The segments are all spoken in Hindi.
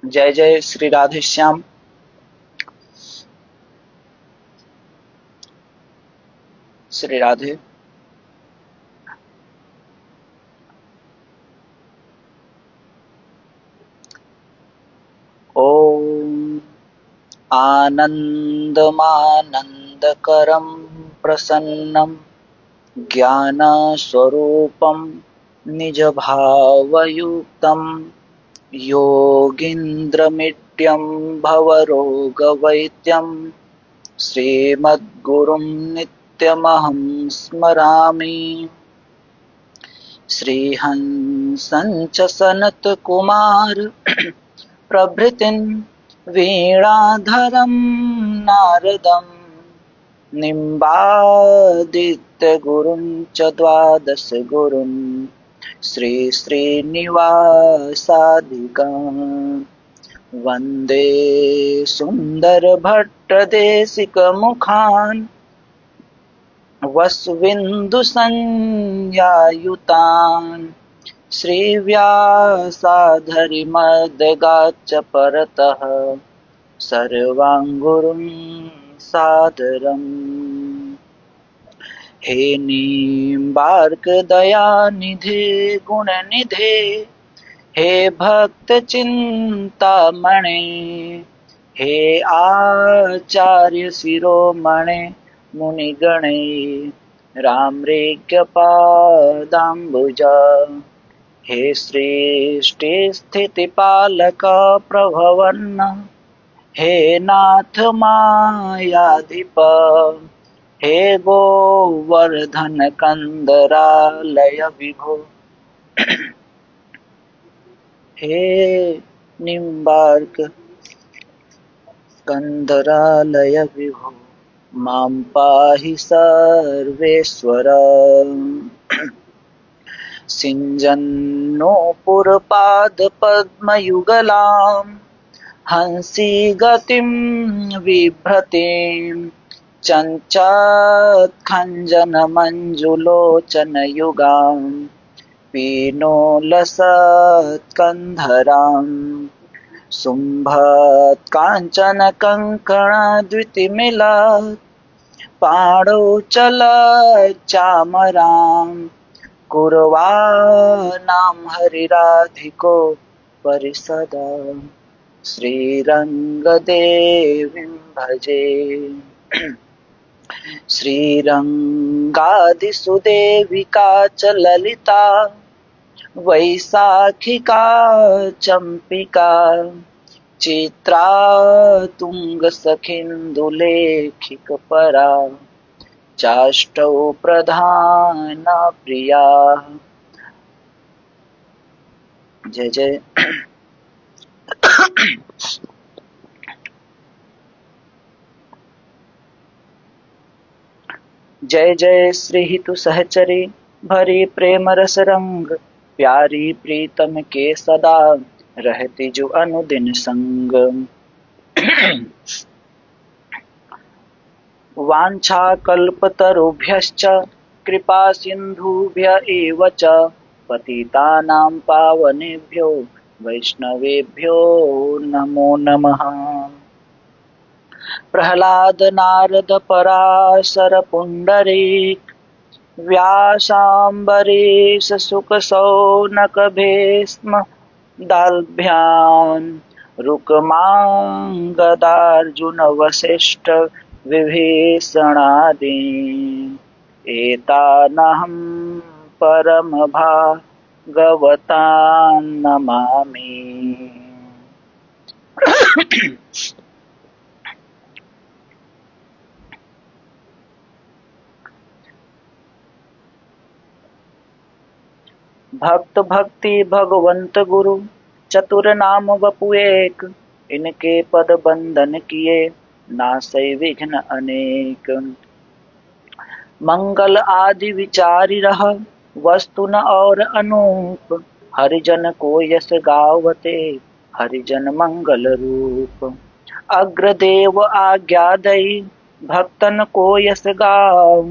जय जय श्री राधे श्याम। श्री राधे। ओम आनन्दमानन्दकरं प्रसन्नं ज्ञानस्वरूपं निजभावयुक्तं योगीन्द्रमित्यं भवरोगवैद्यं श्रीमद्गुरुं नित्यमहं स्मरामि। श्रीहंसं च सनत्कुमार प्रभृतिं वीणाधरं नारदं निम्बादित्यगुरुं च द्वादश गुरुं श्रीश्रीनिवासादिकान् वन्दे सुन्दरभट्टदेशिकमुखान् वसुविन्दुसंज्ञायुतान् श्रीव्यासाधरिमद्गाच्च परतः सर्वां गुरुं सादरम्। हे निम्बार्कदयानिधे गुणनिधे हे भक्तचिन्तामणे हे आचार्य शिरोमणे मुनिगणे राम्रेग्यपादाम्बुजा हे सृष्टि स्थितिपालक प्रभवन्न हे नाथ मायाधिप हे गोवर्धन कंदरालय विभो हे निम्बार्क कंदरालय विभो मां पाहि सर्वेश्वर। सिञ्जन्नो पुरपादपद्मयुगलां हंसी गतिं बिभ्रतीं चञ्चत्खञ्जनमञ्जुलोचनयुगां पीनोलसत्कन्धरां शुम्भत्काञ्चनकङ्कणद्युतिमिलात् पाणौ-चलच्चामरां कुर्वाणां हरिराधिको परिसदा श्रीरङ्गदेवीं भजे। श्रीरङ्गादिसुदेविका च ललिता वैशाखिका चम्पिका चित्रा तुङ्गसखिन्दुलेखिकपरा चाष्टौ प्रधाना प्रिया। जय जय। जय जय श्री हितु सहचरी भरी प्रेम रस रंग प्यारी प्रीतम के सदा रहती जो अनुदिन संग। वाञ्छाकल्पतरुभ्यश्च कृपा सिन्धुभ्य एव च पतितानां पावनेभ्यो वैष्णवेभ्यो नमो नमः। प्रह्लाद नारद पराशर पुण्डरीक व्यासाम्बरीश शुक शौनक भीष्म दाल्भ्यान् रुक्माङ्गदार्जुन वसिष्ठ विभीषणादीन् एतानहं परमभागवतान् नमामि। भक्त भक्ति भगवंत गुरु चतुर नाम वपु एक इनके पद बंधन किए नासै विघ्न अनेक। मंगल आदि विचारि रह वस्तु न और अनूप हरिजन को यश गावते हरिजन मंगल रूप। अग्रदेव आज्ञा दई भक्तन को यश गाव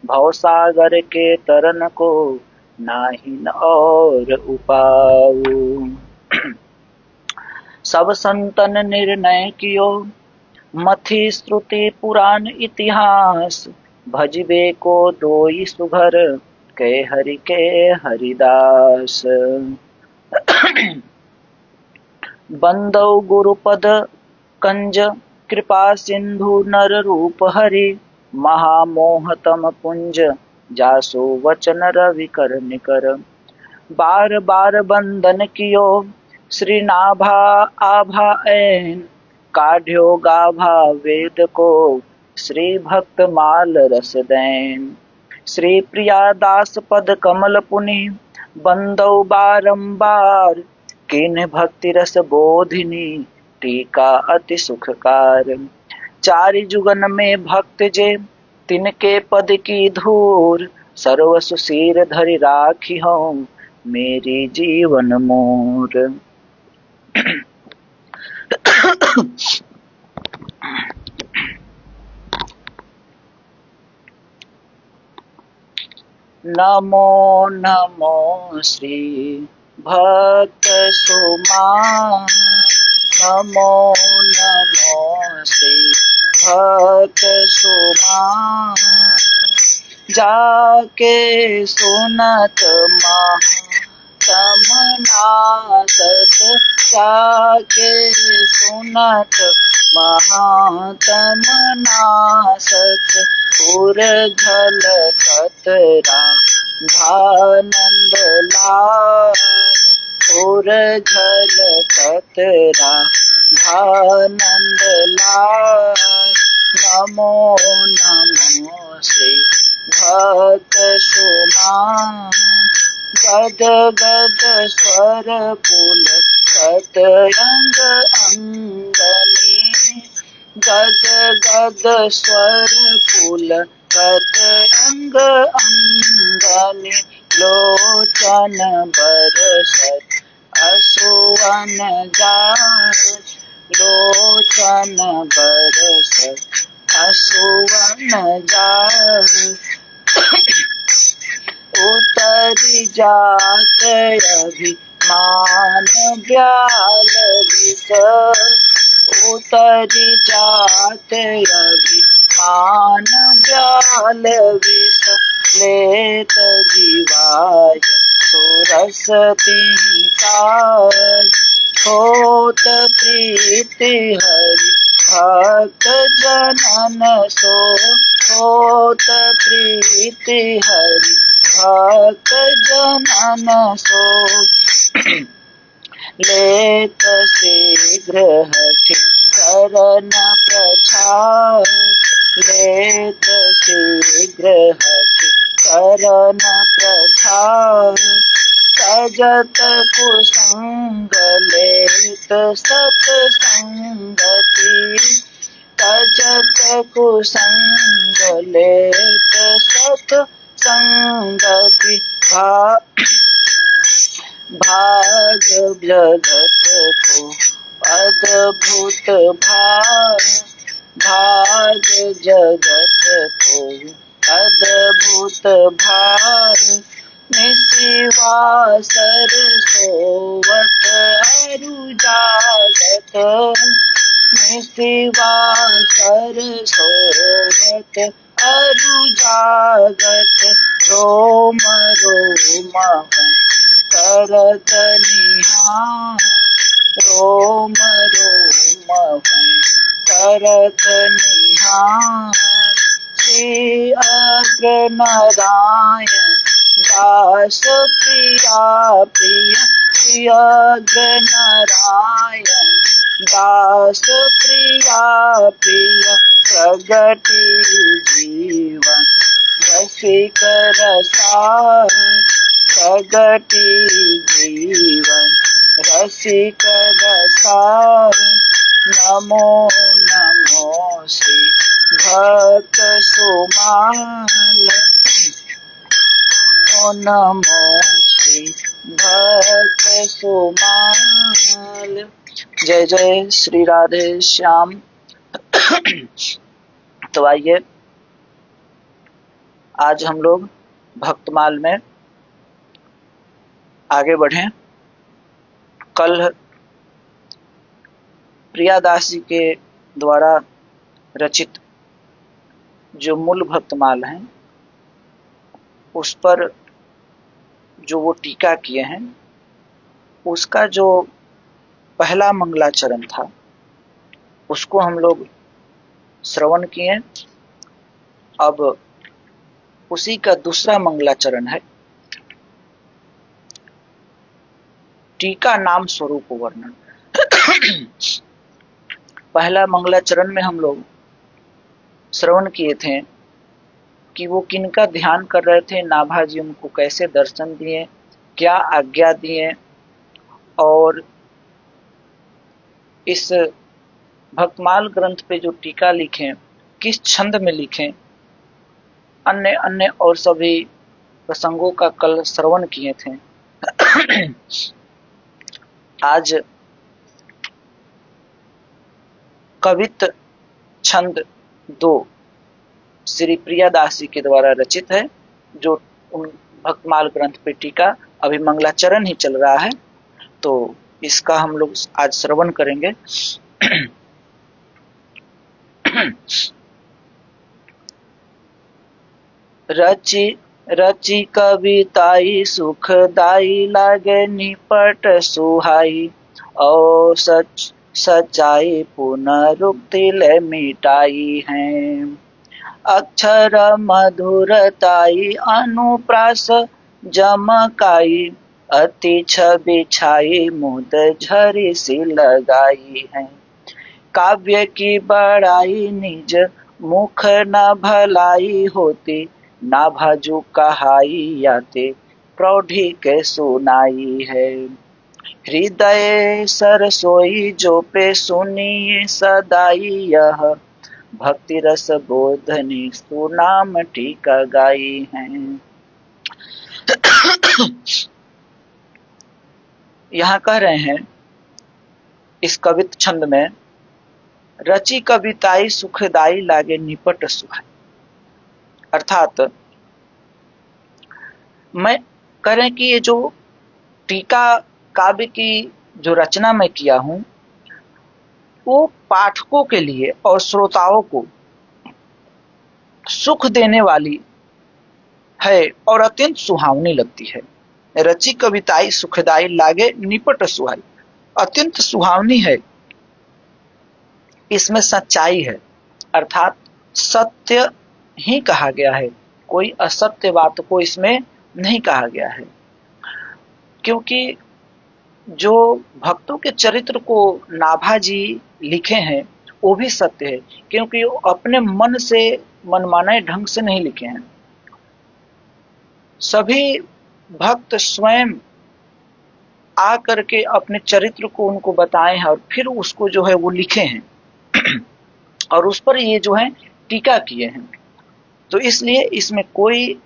भवसागर के तरन को नाहि न और उपाऊ। सब संतन निर्णय कियो, मथि श्रुति पुराण इतिहास। भजबे को दोई सुघर, के हरि के हरिदास। बंदौ गुरुपद कंज, कृपा सिंधु नर रूप हरि। महामोहतम पुंज, जासो वचन रवि कर निकर। बार बार बंदन कियो, श्री नाभा आभा ऐन। काढ़्यो गाभा वेद को, श्री भक्त माल रस दैन। श्री प्रिया दास पद कमल पुनि, बंदौ बारंबार। किन्ह भक्ति रस बोधिनी, टीका अति सुखकार। चारि जुगन में भक्त जे, तिनके पद की धूर। सर्व सुशीर धरि राखी हूँ, मेरी जीवन मोर। नमो नमो श्री भक्त सुमान। नमो नमो श्री भक्त सुमान। जाके सुनत महातमनासत, जाके सुनत महातमनासत। पुर झलकत राधानंद लाल, पुर झलकत राधानंद लाल। नमो नमो श्री भक्त सुमान। गद गद स्वर पुलकत अंग अंगनी, गद गद स्वर पुलकत अंग अंगनी। लोचन बरसत अश्रुवन जास, लोचन बरसत अश्रुवन जास। उतरी जात अभिमान ब्याल विष, उतरी जात अभिमान ब्याल विष। लेत जीवाय सुरस तिनकार, होत प्रीति हरि भक्त जनन सो। होत प्रीति हरि भक्त जनन सो। लेत शीघ्र हठि शरण प्रचार, लेत शीघ्र हठि शरण प्रचार। तजत कुसंग लेत सत्संगति, तजत कुसंग लेत सत्संगति। भाग जगत को अद्भुत भार, भाग जगत को अद्भुत भार। निशिवासर सोवत अरु जागत, निशिवासर सोवत अरु जागत। रोम रोम करत निहार, रोम रोम करत निहार। श्री अग्र नारायण दास प्रिया प्रिय, श्री अग्र नारायण दास प्रिया प्रिय। प्रगति जीवन रसिक रसार, प्रगति जीवन रसिक रसार। नमो नमो श्री भक्त सुमाल, ओ नमो श्री भक्त सुमाल। जय जय श्री राधे श्याम। तो आइए आज हम लोग भक्तमाल में आगे बढ़ें। कल प्रियादास जी के द्वारा रचित जो मूल भक्तमाल है उस पर जो वो टीका किए हैं, उसका जो पहला मंगलाचरण था उसको हम लोग श्रवण किए। अब उसी का दूसरा मंगलाचरण है टीका नाम स्वरूप वर्णन। पहला मंगलाचरण में हम लोग श्रवण किए थे कि वो किनका ध्यान कर रहे थे, नाभा जी उनको कैसे दर्शन दिए, क्या आज्ञा दिए, और इस भक्तमाल ग्रंथ पे जो टीका लिखे किस छंद में लिखे, अन्य अन्य और सभी प्रसंगों का कल श्रवण किए थे। आज कवित्त छंद 2 श्री प्रियादास जी के द्वारा रचित है, जो उन भक्तमाल ग्रंथ पे टीका अभी मंगलाचरण ही चल रहा है, तो इसका हम लोग आज श्रवण करेंगे। रची रची कविताई सुखदाई लागे निपट सुहाई, और सच्चाई पुनरुक्ति ले मिटाई है। अक्षर मधुरताई अनुप्रास जमकाई, अति छवि छाई मुद झरी सी लगाई है। काव्य की बड़ाई निज मुख न भलाई होती, ना भाजू कहाई याते प्रौढ़ी के सुनाई है। हृदय सरसोई जो पे सुनिए सदाई, यह भक्ति रस बोधनी सुनाम टीका गाई है। यहाँ कह रहे हैं इस कवित छंद में, रची कविताई सुखदाई लागे निपट सुहाई, अर्थात मैं कह रहे कि ये जो टीका काव्य की जो रचना मैं किया हूं वो पाठकों के लिए और श्रोताओं को सुख देने वाली है और अत्यंत सुहावनी लगती है। रची कविताई सुखदाई लागे निपट सुहाई, अत्यंत सुहावनी है, इसमें सच्चाई है, अर्थात सत्य ही कहा गया है, कोई असत्य बात को इसमें नहीं कहा गया है। क्योंकि जो भक्तों के चरित्र को नाभा जी लिखे हैं वो भी सत्य है, क्योंकि वो अपने मन से मनमाने ढंग से नहीं लिखे हैं। सभी भक्त स्वयं आ करके अपने चरित्र को उनको बताए हैं और फिर उसको जो है वो लिखे हैं और उस पर ये जो है टीका किए हैं। तो इसलिए इसमें कोई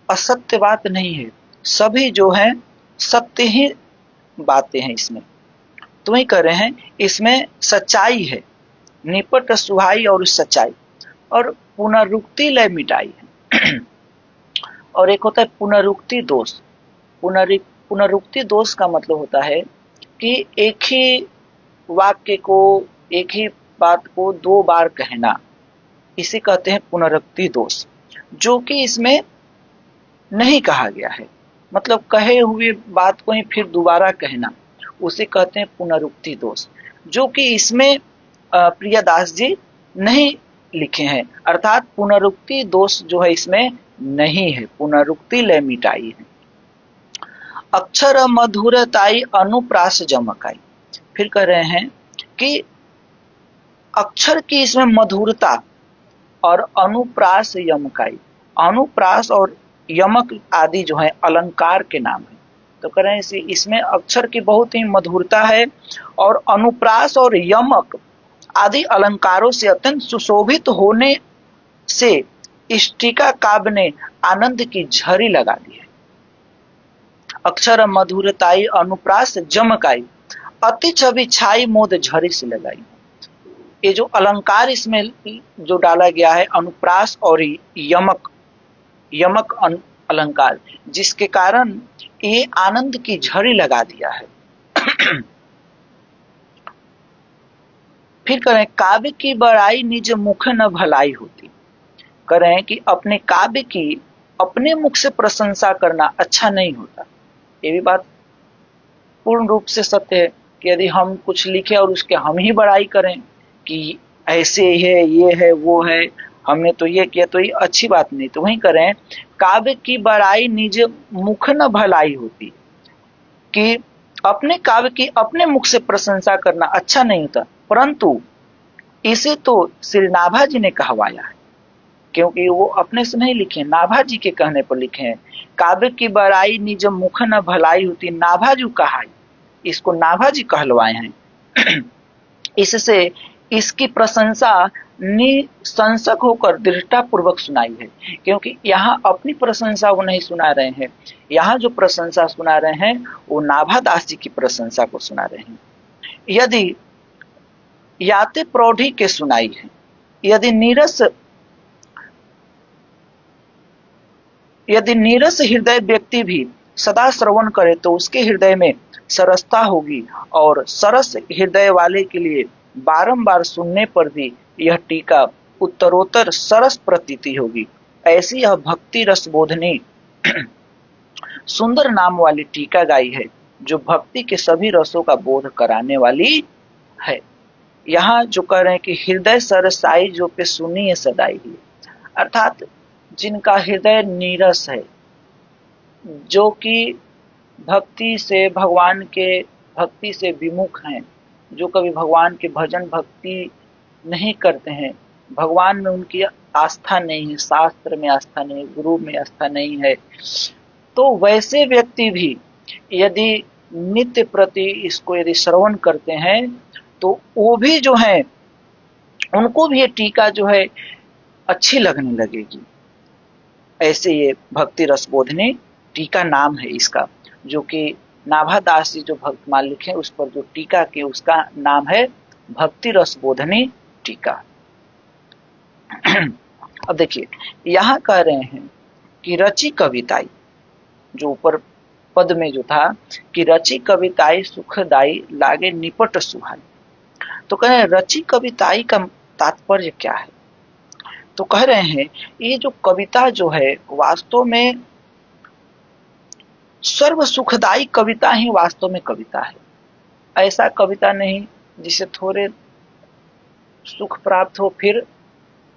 असत्य बात नहीं है, सभी जो है सत्य ही बातें हैं इसमें। तो वही कह रहे हैं इसमें सच्चाई है, निपट सुहाई और सच्चाई, और पुनरुक्ति लय मिटाई है। और एक होता है पुनरुक्ति दोष। पुनरुक्ति दोष का मतलब होता है कि एक ही वाक्य को, एक ही बात को 2 बार कहना, इसे कहते हैं पुनरुक्ति दोष, जो कि इसमें नहीं कहा गया है। मतलब कहे हुए बात को ही फिर दोबारा कहना, उसे कहते हैं पुनरुक्ति दोष, जो कि इसमें प्रियादास जी नहीं लिखे हैं। अर्थात पुनरुक्ति दोष जो है इसमें नहीं है, पुनरुक्ति लय मिटाई है। अक्षर मधुरताई अनुप्रास जमकाई, फिर कह रहे हैं कि अक्षर की इसमें मधुरता और अनुप्रास यमकाई, अनुप्रास और यमक आदि जो है अलंकार के नाम है। तो कह रहे हैं इसमें अक्षर की बहुत ही मधुरता है और अनुप्रास और यमक आदि अलंकारों से अत्यंत सुशोभित होने से इस टीका काव्य ने आनंद की झरी लगा दी है। अक्षर मधुरताई अनुप्रास जमकाई, अति छवि छाई मोद झरी से लगाई। ये जो अलंकार इसमें जो डाला गया है अनुप्रास और यमक, यमक अलंकार, जिसके कारण ये आनंद की झड़ी लगा दिया है। फिर करें काव्य की बड़ाई निज मुख न भलाई होती। करें कि अपने काव्य की अपने मुख से प्रशंसा करना अच्छा नहीं होता। ये भी बात पूर्ण रूप से सत्य है कि यदि हम कुछ लिखे और उसके हम ही बड़ाई करें कि ऐसे है, ये है, वो है, हमने तो ये किया, तो ये अच्छी बात नहीं। तो वही करें काव्य की बड़ाई निज मुख न भलाई होती, कि अपने काव्य की अपने मुख से प्रशंसा करना अच्छा नहीं होता, परंतु इसे तो श्री नाभा जी ने कहवाया है, क्योंकि वो अपने से नहीं लिखे, नाभा जी के कहने पर लिखे हैं। काव्य की बड़ाई निज मुख न भलाई होती, नाभा जी कहा, इसको नाभा जी कहलवाए हैं। इससे इसकी प्रशंसा निसंशक होकर दृढ़ता पूर्वक सुनाई है, क्योंकि यहाँ अपनी प्रशंसा वो नहीं सुना रहे हैं, यहाँ जो प्रशंसा सुना रहे हैं वो नाभादास जी की प्रशंसा को सुना रहे हैं। यदि याते प्रौढ़ी के सुनाई है, यदि नीरस हृदय व्यक्ति भी सदा श्रवण करे तो उसके हृदय में सरसता होगी, और सरस हृदय वाले के लिए बारंबार सुनने पर भी यह टीका उत्तरोत्तर सरस प्रतीति होगी। ऐसी यह भक्ति रस बोधनी सुंदर नाम वाली टीका गाई है, जो भक्ति के सभी रसों का बोध कराने वाली है। यहाँ जो कह रहे हैं कि हृदय सरसाई जो पे सुनिए सदाई ही, अर्थात जिनका हृदय नीरस है, जो कि भक्ति से भगवान के भक्ति से विमुख हैं, जो कभी भगवान के भजन भक्ति नहीं करते हैं, भगवान में उनकी आस्था नहीं है, शास्त्र में आस्था नहीं है, गुरु में आस्था नहीं है, तो वैसे व्यक्ति भी यदि नित्य प्रति इसको यदि श्रवण करते हैं तो वो भी जो है उनको भी ये टीका जो है अच्छी लगने लगेगी। ऐसे ये भक्ति रसबोधनी टीका नाम है इसका, जो कि नाभादास जी जो भक्तमाल लिखे उस पर जो टीका के उसका नाम है भक्ति रसबोधनी टीका। अब देखिए यहाँ कह रहे हैं कि रची कविताई, जो ऊपर पद में जो था कि रची कविताई सुखदाई लागे निपट सुहाई, तो कह रहे हैं रची कविताई का तात्पर्य क्या है। तो कह रहे हैं ये जो कविता जो है वास्तव में सर्व सुखदाई कविता ही वास्तव में कविता है। ऐसा कविता नहीं जिसे थोड़े सुख प्राप्त हो फिर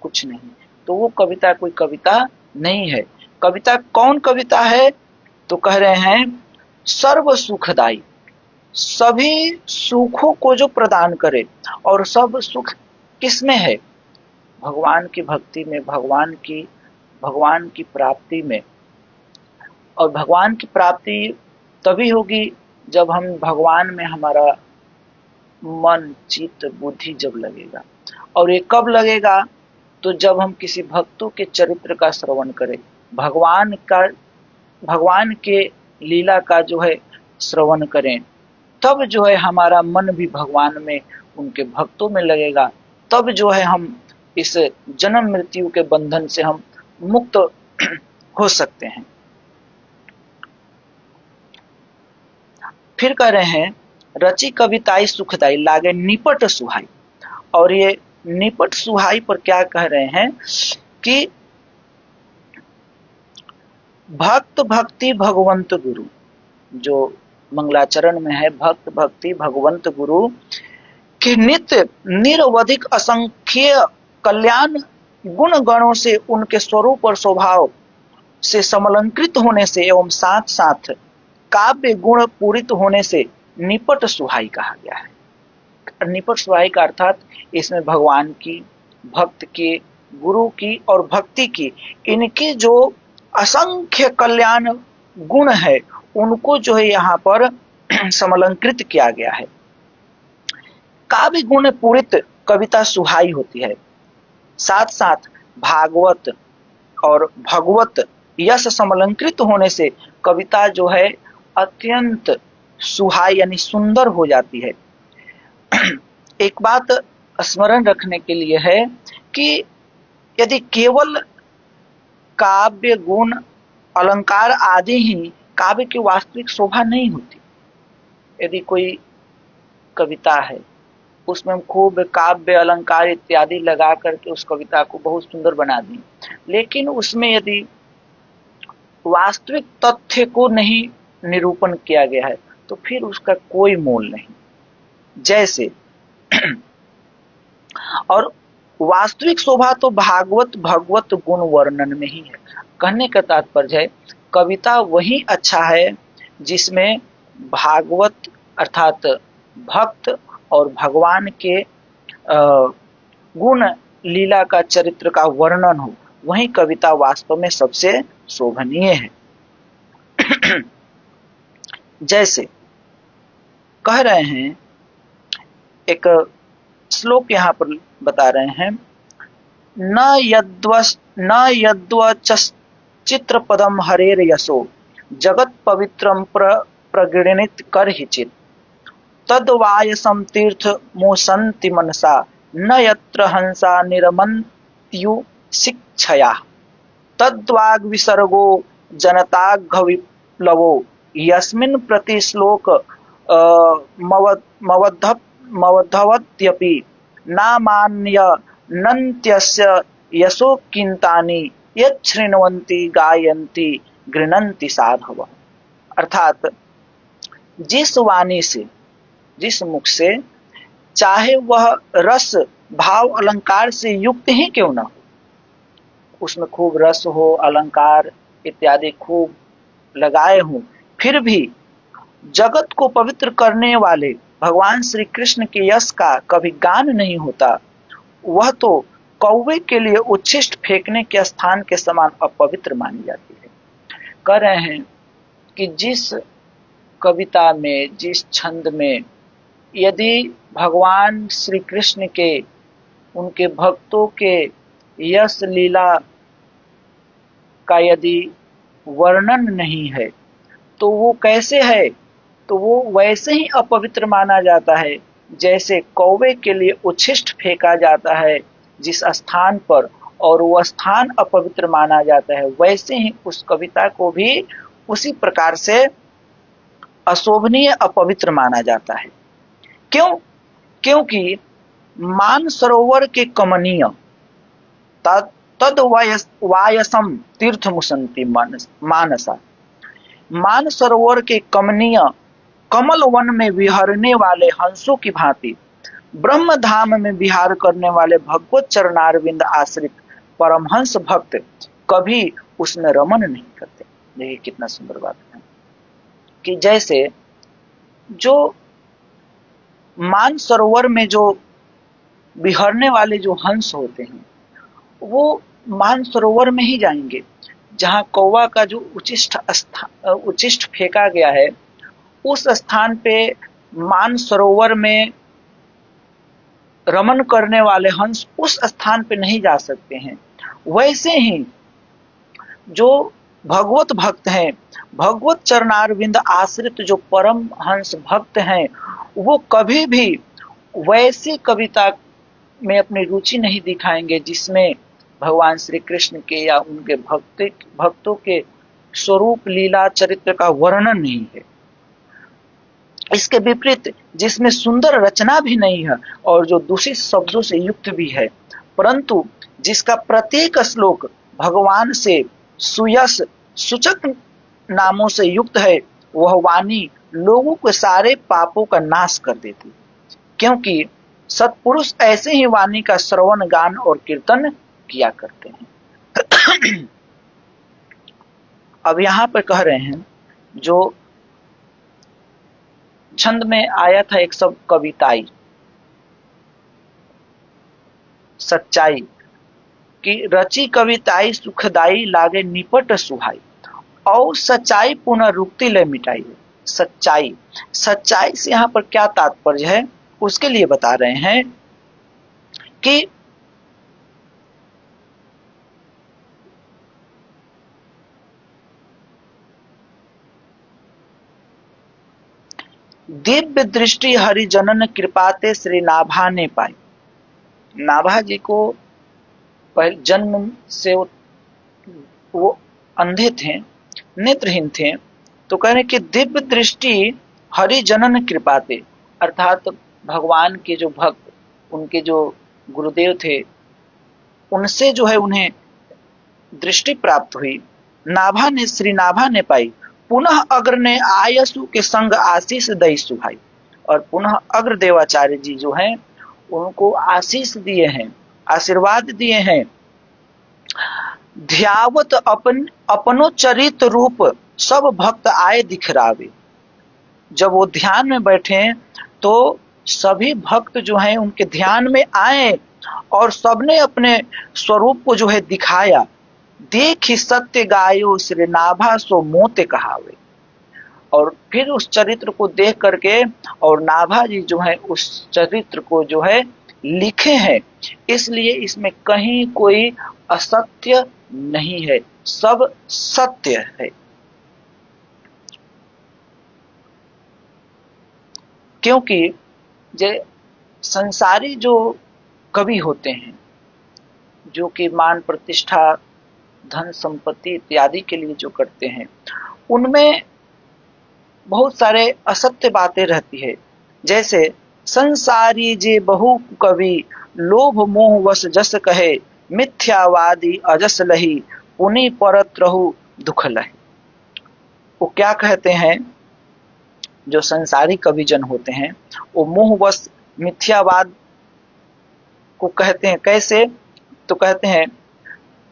कुछ नहीं, तो वो कविता कोई कविता नहीं है। कविता कौन कविता है, तो कह रहे हैं सर्व सुखदाई, सभी सुखों को जो प्रदान करे, और सब सुख किसमें है, भगवान की भक्ति में, भगवान की प्राप्ति में। और भगवान की प्राप्ति तभी होगी जब हम भगवान में हमारा मन चित्त बुद्धि जब लगेगा, और ये कब लगेगा, तो जब हम किसी भक्तों के चरित्र का श्रवण करें, भगवान के लीला का जो है श्रवण करें, तब जो है हमारा मन भी भगवान में उनके भक्तों में लगेगा, तब जो है हम इस जन्म मृत्यु के बंधन से हम मुक्त हो सकते हैं। फिर कह रहे हैं रची कविताई सुखदाई लागे निपट सुहाई, और ये निपट सुहाई पर क्या कह रहे हैं कि भक्त भक्ति भगवंत गुरु, जो मंगलाचरण में है, भक्त भक्ति भगवंत गुरु के नित्य निरवधिक असंख्य कल्याण गुण गणों से उनके स्वरूप और स्वभाव से समलंकृत होने से एवं साथ साथ काव्य गुण पूरित होने से निपट सुहाई कहा गया है। निपट सुहाई का अर्थात इसमें भगवान की, भक्त की, गुरु की और भक्ति की, इनके जो असंख्य कल्याण गुण है उनको जो है यहाँ पर समलंकृत किया गया है। काव्य गुण पूरित कविता सुहाई होती है, साथ साथ भागवत और भगवत यश समलंकृत होने से कविता जो है अत्यंत सुहाई यानी सुंदर हो जाती है। एक बात स्मरण रखने के लिए है कि यदि केवल काव्य गुण अलंकार आदि ही काव्य की वास्तविक शोभा नहीं होती। यदि कोई कविता है उसमें हम खूब काव्य अलंकार इत्यादि लगा करके उस कविता को बहुत सुंदर बना दी, लेकिन उसमें यदि वास्तविक तथ्य को नहीं निरूपण किया गया है तो फिर उसका कोई मोल नहीं। जैसे और वास्तविक शोभा तो भागवत भगवत गुण वर्णन में ही है। कहने का तात्पर्य है कविता वही अच्छा है जिसमें भागवत अर्थात भक्त और भगवान के गुण लीला का चरित्र का वर्णन हो, वही कविता वास्तव में सबसे शोभनीय है। जैसे कह रहे हैं, एक श्लोक यहाँ पर बता रहे हैं, न यद्वचित्र पदम हरेर यशो जगत पवित्रम प्रगृणित करहिचित तद्वायसं तीर्थ मोसन्ति मनसा न यत्र हंसा निरमन्त्यु शिक्षया तद्वाग विसर्गो जनताघविप्लवो यस्मिन् प्रति श्लोक मवद्धवत्यपि नामान्यनन्त्यस्य यशो किन्तानि यच्छृण्वन्ति गायन्ति गृह्णन्ति साधव। अर्थात जिस वाणी से, जिस मुख से, चाहे वह रस भाव अलंकार से युक्त ही क्यों न हो, उसमें खूब रस हो, अलंकार इत्यादि खूब लगाए हों, फिर भी जगत को पवित्र करने वाले भगवान श्री कृष्ण के यश का कभी गान नहीं होता, वह तो कौवे के लिए उच्छिष्ट फेंकने के स्थान के समान अपवित्र मानी जाती है। कह रहे हैं कि जिस कविता में, जिस छंद में यदि भगवान श्री कृष्ण के, उनके भक्तों के यश लीला का यदि वर्णन नहीं है तो वो कैसे है, तो वो वैसे ही अपवित्र माना जाता है जैसे कौवे के लिए उच्छिष्ट फेंका जाता है जिस स्थान पर, और वो स्थान अपवित्र माना जाता है, वैसे ही उस कविता को भी उसी प्रकार से अशोभनीय अपवित्र माना जाता है। क्यों? क्योंकि मान सरोवर के कमनीय तद वायसम तीर्थ मुसंति मानसा, मान सरोवर के कमनीय कमल वन में विहरने वाले हंसों की भांति ब्रह्म धाम में विहार करने वाले भगवत चरणारविंद आश्रित परमहंस भक्त कभी उसमें रमन नहीं करते। देखिए कितना सुंदर बात है कि जैसे जो मान सरोवर में जो विहरने वाले जो हंस होते हैं वो मान सरोवर में ही जाएंगे जहां कौवा का जो उच्छिष्ट फेंका गया है, उस स्थान पे मान सरोवर में रमन करने वाले हंस उस स्थान पे नहीं जा सकते हैं। वैसे ही जो भगवत भक्त हैं, भगवत चरणारविंद आश्रित जो परम हंस भक्त हैं, वो कभी भी वैसी कविता में अपनी रुचि नहीं दिखाएंगे जिसमें भगवान श्री कृष्ण के या उनके भक्तों के स्वरूप लीला चरित्र का वर्णन नहीं है। इसके विपरीत जिसमें सुंदर रचना भी नहीं है और जो दूषित शब्दों से युक्त भी है, परंतु जिसका प्रत्येक श्लोक भगवान से सुयश सूचक नामों से युक्त है, वह वाणी लोगों के सारे पापों का नाश कर देती है। क्योंकि सत्पुरुष ऐसे ही वाणी का श्रवण गान और कीर्तन किया करते हैं। अब यहां पर कह रहे हैं, जो छंद में आया था एक शब्द कविताई, सच्चाई की रची कविताई सुखदाई लागे निपट सुहाई और सच्चाई पुनः रुकती ले मिटाई। सच्चाई, सच्चाई से यहाँ पर क्या तात्पर्य है उसके लिए बता रहे हैं कि दिव्य दृष्टि हरिजनन कृपाते श्री नाभा ने पाई। नाभा जी को पहले जन्म से वो अंधे थे, नेत्रहीन थे, तो कह रहे कि दिव्य दृष्टि हरिजनन कृपाते, अर्थात भगवान के जो भक्त, उनके जो गुरुदेव थे, उनसे जो है उन्हें दृष्टि प्राप्त हुई। नाभा ने, श्री नाभा ने पाई। पुनः अग्र ने आयसु के संग आशीष दईसु भाई। और पुनः अग्र देवाचार्य जी जो हैं उनको आशीष दिए हैं, आशीर्वाद दिए हैं। ध्यावत अपनो चरित रूप सब भक्त आए दिखरावे। जब वो ध्यान में बैठे तो सभी भक्त जो हैं उनके ध्यान में आए और सबने अपने स्वरूप को जो है दिखाया। देखि सत्य गायो श्री नाभा सो मोते कहावे। और फिर उस चरित्र को देख करके और नाभा जी जो है उस चरित्र को जो है लिखे हैं। इसलिए इसमें कहीं कोई असत्य नहीं है, सब सत्य है। क्योंकि जे संसारी जो कवि होते हैं, जो कि मान प्रतिष्ठा, धन संपत्ति इत्यादि के लिए जो करते हैं, उनमें बहुत सारे असत्य बातें रहती है। जैसे संसारी जे बहु कवि लोभ मोह वश जस कहे, मिथ्यावादी अजस लही पुनि परत रहु दुख लही। वो क्या कहते हैं, जो संसारी कवि जन होते हैं वो मोहवश मिथ्यावाद को कहते हैं। कैसे? तो कहते हैं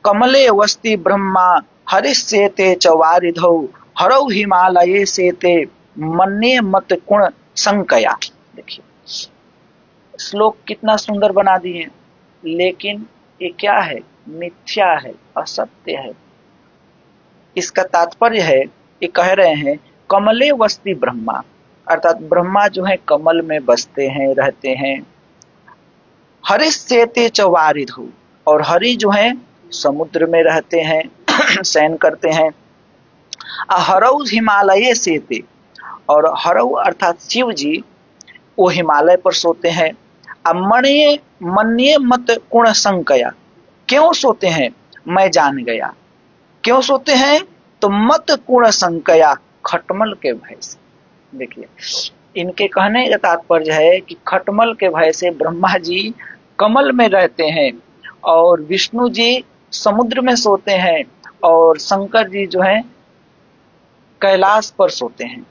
कमले वस्ति ब्रह्मा हरिष्येते चवारिधौ हरौ हिमालये सेते मन्ये मत कुण संकया। देखिए श्लोक कितना सुंदर बना दिए, लेकिन ये क्या है? मिथ्या है, असत्य है। इसका तात्पर्य है, ये कह रहे हैं कमले वस्ति ब्रह्मा, अर्थात ब्रह्मा जो है कमल में बसते हैं, रहते हैं। हरिष्येते च वारिधौ, और हरि जो है समुद्र में रहते हैं, शयन करते हैं। हरौ हिमालये सेते, और हरौ अर्थात शिव जी वो हिमालय पर सोते हैं। मन्ये मत कुण संकया, क्यों सोते हैं? मैं जान गया। क्यों सोते हैं? तो मत कुण संकया, खटमल के भय से। देखिए इनके कहने का तात्पर्य है कि खटमल के भय से ब्रह्मा जी कमल में रहते हैं और विष्णु जी समुद्र में सोते हैं और शंकर जी जो है कैलाश पर सोते हैं।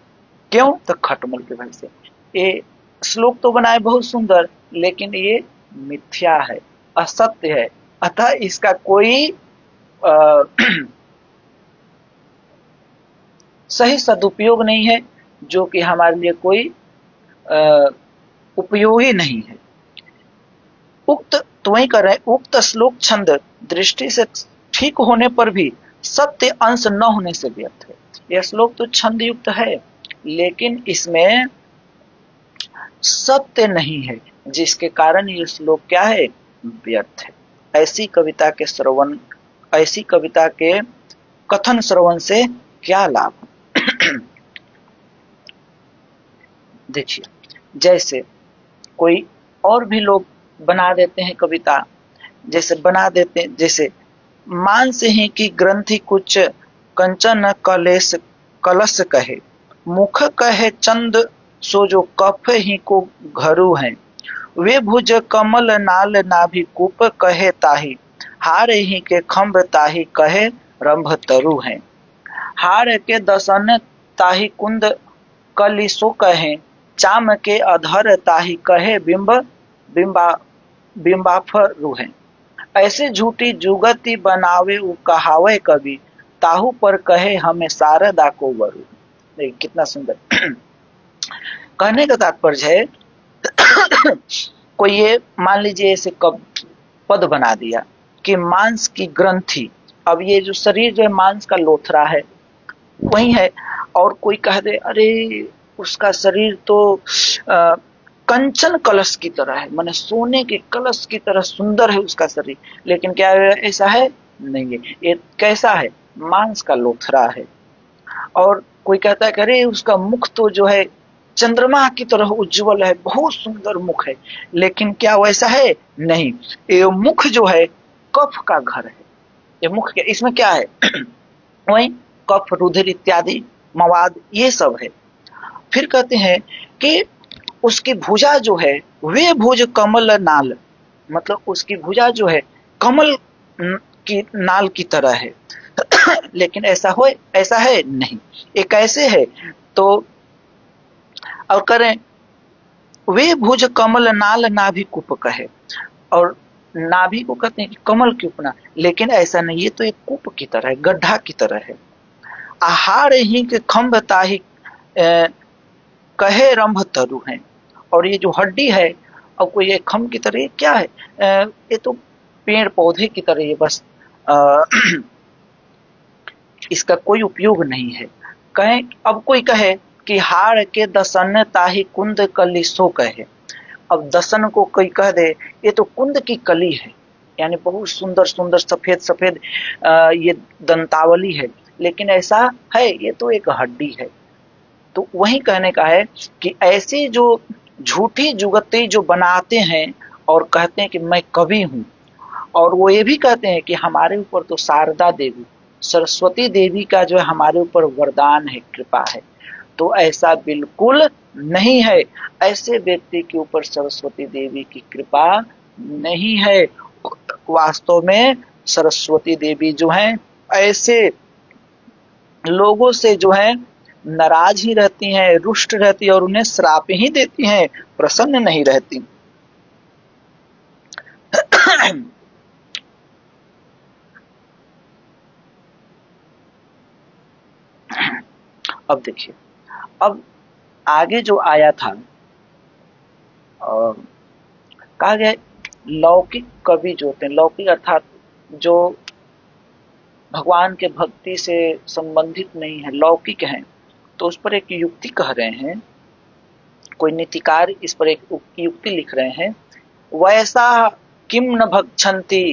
क्यों? तो खटमल के भय से। ये श्लोक तो बनाए बहुत सुंदर, लेकिन ये मिथ्या है, असत्य है। अतः इसका कोई सही सदुपयोग नहीं है, जो कि हमारे लिए कोई उपयोगी नहीं है। उक्त तो वही कर रहे हैं, उक्त श्लोक छंद दृष्टि से ठीक होने पर भी सत्य अंश न होने से व्यर्थ है। यह श्लोक तो छंद युक्त है, लेकिन इसमें सत्य नहीं है, जिसके कारण यह श्लोक क्या है? व्यर्थ है। ऐसी कविता के श्रवण, ऐसी कविता के कथन श्रवण से क्या लाभ? देखिए जैसे कोई और भी लोग बना देते हैं कविता, जैसे बना देते हैं, जैसे मांस ही की ग्रंथि कुछ कंचन कलेश कलश कहे, मुख कहे चंद सो जो कफ ही को घरु हैं, वे भुज कमल नाल नाभि कूप कहे ताही, हार ही के खम्भ ताही कहे रंभ तरु हैं, हार के दसन ताही कुंद कलिसो कहे, चाम के अधर ताही कहे बिंब बिंबाफरु हैं। ऐसे झूठी जुगति बनावे उ कहावे कवि, ताहू पर कहे हमें शारदा को वरु। देखिए कितना सुंदर। कहने का तात्पर्य है कोई ये मान लीजिए ऐसे पद बना दिया कि मांस की ग्रंथि, अब ये जो शरीर जो है मांस का लोथरा है वही है, और कोई कह दे अरे उसका शरीर तो कंचन कलश की तरह है, माने सोने के कलश की तरह सुंदर है उसका शरीर, लेकिन क्या ऐसा है? नहीं है। ये कैसा है? मांस का लोथरा है। और कोई कहता है कि अरे उसका मुख तो जो है चंद्रमा की तरह उज्जवल है, बहुत सुंदर मुख है, लेकिन क्या वैसा है? नहीं। ये मुख जो है कफ का घर है। ये मुख क्या, इसमें क्या है? वही कफ रुधिर इत्यादि मवाद ये सब है। फिर कहते हैं कि उसकी भुजा जो है वे भुज कमल नाल, मतलब उसकी भुजा जो है कमल की नाल की तरह है। लेकिन ऐसा है नहीं, ये कैसे है? तो और करें, वे भुज कमल नाल नाभि कूप कहे, और नाभि को कहते हैं कि कमल के उपना, लेकिन ऐसा नहीं, ये तो एक कूप की तरह है, गड्ढा की तरह है। आहार ही के खम्भ ताही कहे रंभ तरु है, और ये जो हड्डी है, और कोई एक खम्भ की तरह, ये क्या है? ये तो पेड़ पौधे की तरह, ये बस इसका कोई उपयोग नहीं है। कहे, अब कोई कहे कि हाड़ के दसन ताही कुंद कली सो कहे, अब दसन को कोई कह दे ये तो कुंद की कली है, यानी बहुत सुंदर सुंदर सफेद सफेद ये दंतावली है, लेकिन ऐसा है ये तो एक हड्डी है। तो वही कहने का है कि ऐसी जो झूठी जुगती जो बनाते हैं और कहते हैं कि मैं कवि हूं, और वो ये भी कहते हैं कि हमारे ऊपर तो शारदा देवी सरस्वती देवी का जो है हमारे ऊपर वरदान है, कृपा है, तो ऐसा बिल्कुल नहीं है। ऐसे व्यक्ति के ऊपर सरस्वती देवी की कृपा नहीं है। वास्तव में सरस्वती देवी जो है ऐसे लोगों से जो है नाराज ही रहती हैं, रुष्ट रहती है, और उन्हें श्राप ही देती हैं, प्रसन्न नहीं रहती। अब देखिए, अब आगे जो आया था, कहा गया लौकिक कवि जो होते हैं, लौकिक अर्थात जो भगवान के भक्ति से संबंधित नहीं है, लौकिक हैं, तो उस पर एक युक्ति कह रहे हैं, कोई नीतिकार इस पर एक युक्ति लिख रहे हैं। वैसा किम न भक्षन्ति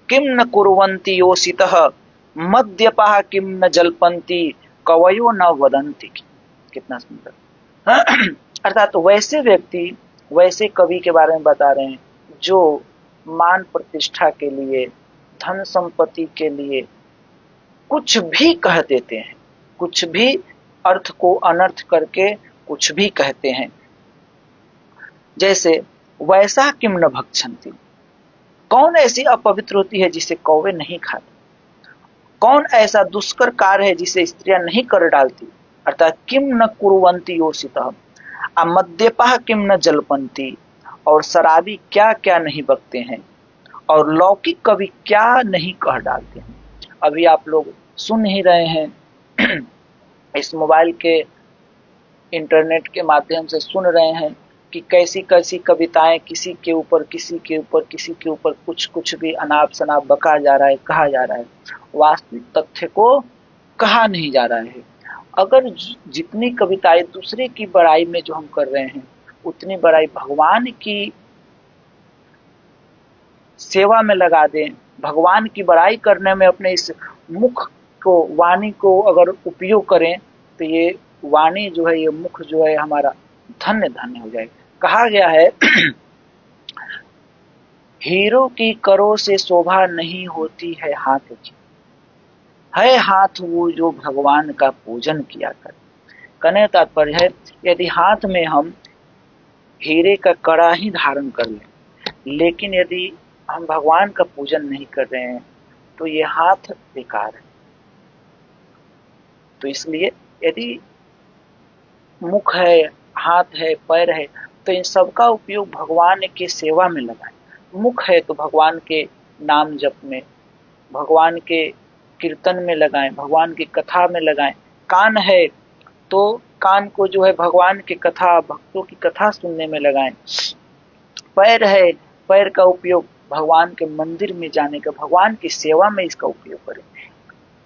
किम न कुर्वन्ति योषितः मद्यपः किम न जल्पन्ति कवयो न वदन्ति। कितना सुंदर। अर्थात तो वैसे व्यक्ति, वैसे कवि के बारे में बता रहे हैं जो मान प्रतिष्ठा के लिए, धन संपत्ति के लिए कुछ भी कह देते हैं, कुछ भी अर्थ को अनर्थ करके कुछ भी कहते हैं। जैसे वैसा किम न भक्षन्ति, कौन ऐसी अपवित्र होती है जिसे कौवे नहीं खाते? कौन ऐसा दुष्कर कार्य है जिसे स्त्रियां नहीं कर डालती? अर्थात किम न कुर्वन्ति योषितः, मद्यपः किम न जल्पन्ति, और शराबी क्या क्या नहीं बकते हैं, और लौकिक कवि क्या नहीं कह डालते हैं। अभी आप लोग सुन ही रहे हैं, इस मोबाइल के इंटरनेट के माध्यम से सुन रहे हैं कि कैसी कैसी कविताएं किसी के ऊपर किसी के ऊपर किसी के ऊपर कुछ कुछ भी अनाप शनाप बका जा रहा है, कहा जा रहा है, वास्तविक तथ्य को कहा नहीं जा रहा है। अगर जितनी कविताएं दूसरे की बड़ाई में जो हम कर रहे हैं, उतनी बड़ाई भगवान की सेवा में लगा दें, भगवान की बड़ाई करने में अपने इस मुख को, वाणी को अगर उपयोग करें, तो ये वाणी जो है, ये मुख जो है हमारा धन्य धन्य हो जाएगा। कहा गया है हीरो की करो से शोभा नहीं होती है हाथ की, है हाथ वो जो भगवान का पूजन किया कर। कहने तात्पर्य है, यदि हाथ में हम हीरे का कड़ा ही धारण कर लें, लेकिन यदि हम भगवान का पूजन नहीं कर रहे हैं, तो ये हाथ बेकार है। तो इसलिए यदि मुख है, हाथ है, पैर है, तो इन सब का उपयोग भगवान की सेवा में लगाएं। मुख है तो भगवान के नाम जप में, भगवान के कीर्तन में लगाएं, भगवान की कथा में लगाएं। कान है तो कान को जो है भगवान की कथा, भक्तों की कथा सुनने में लगाएं। पैर है, पैर का उपयोग भगवान के मंदिर में जाने का, भगवान की सेवा में इसका उपयोग करें।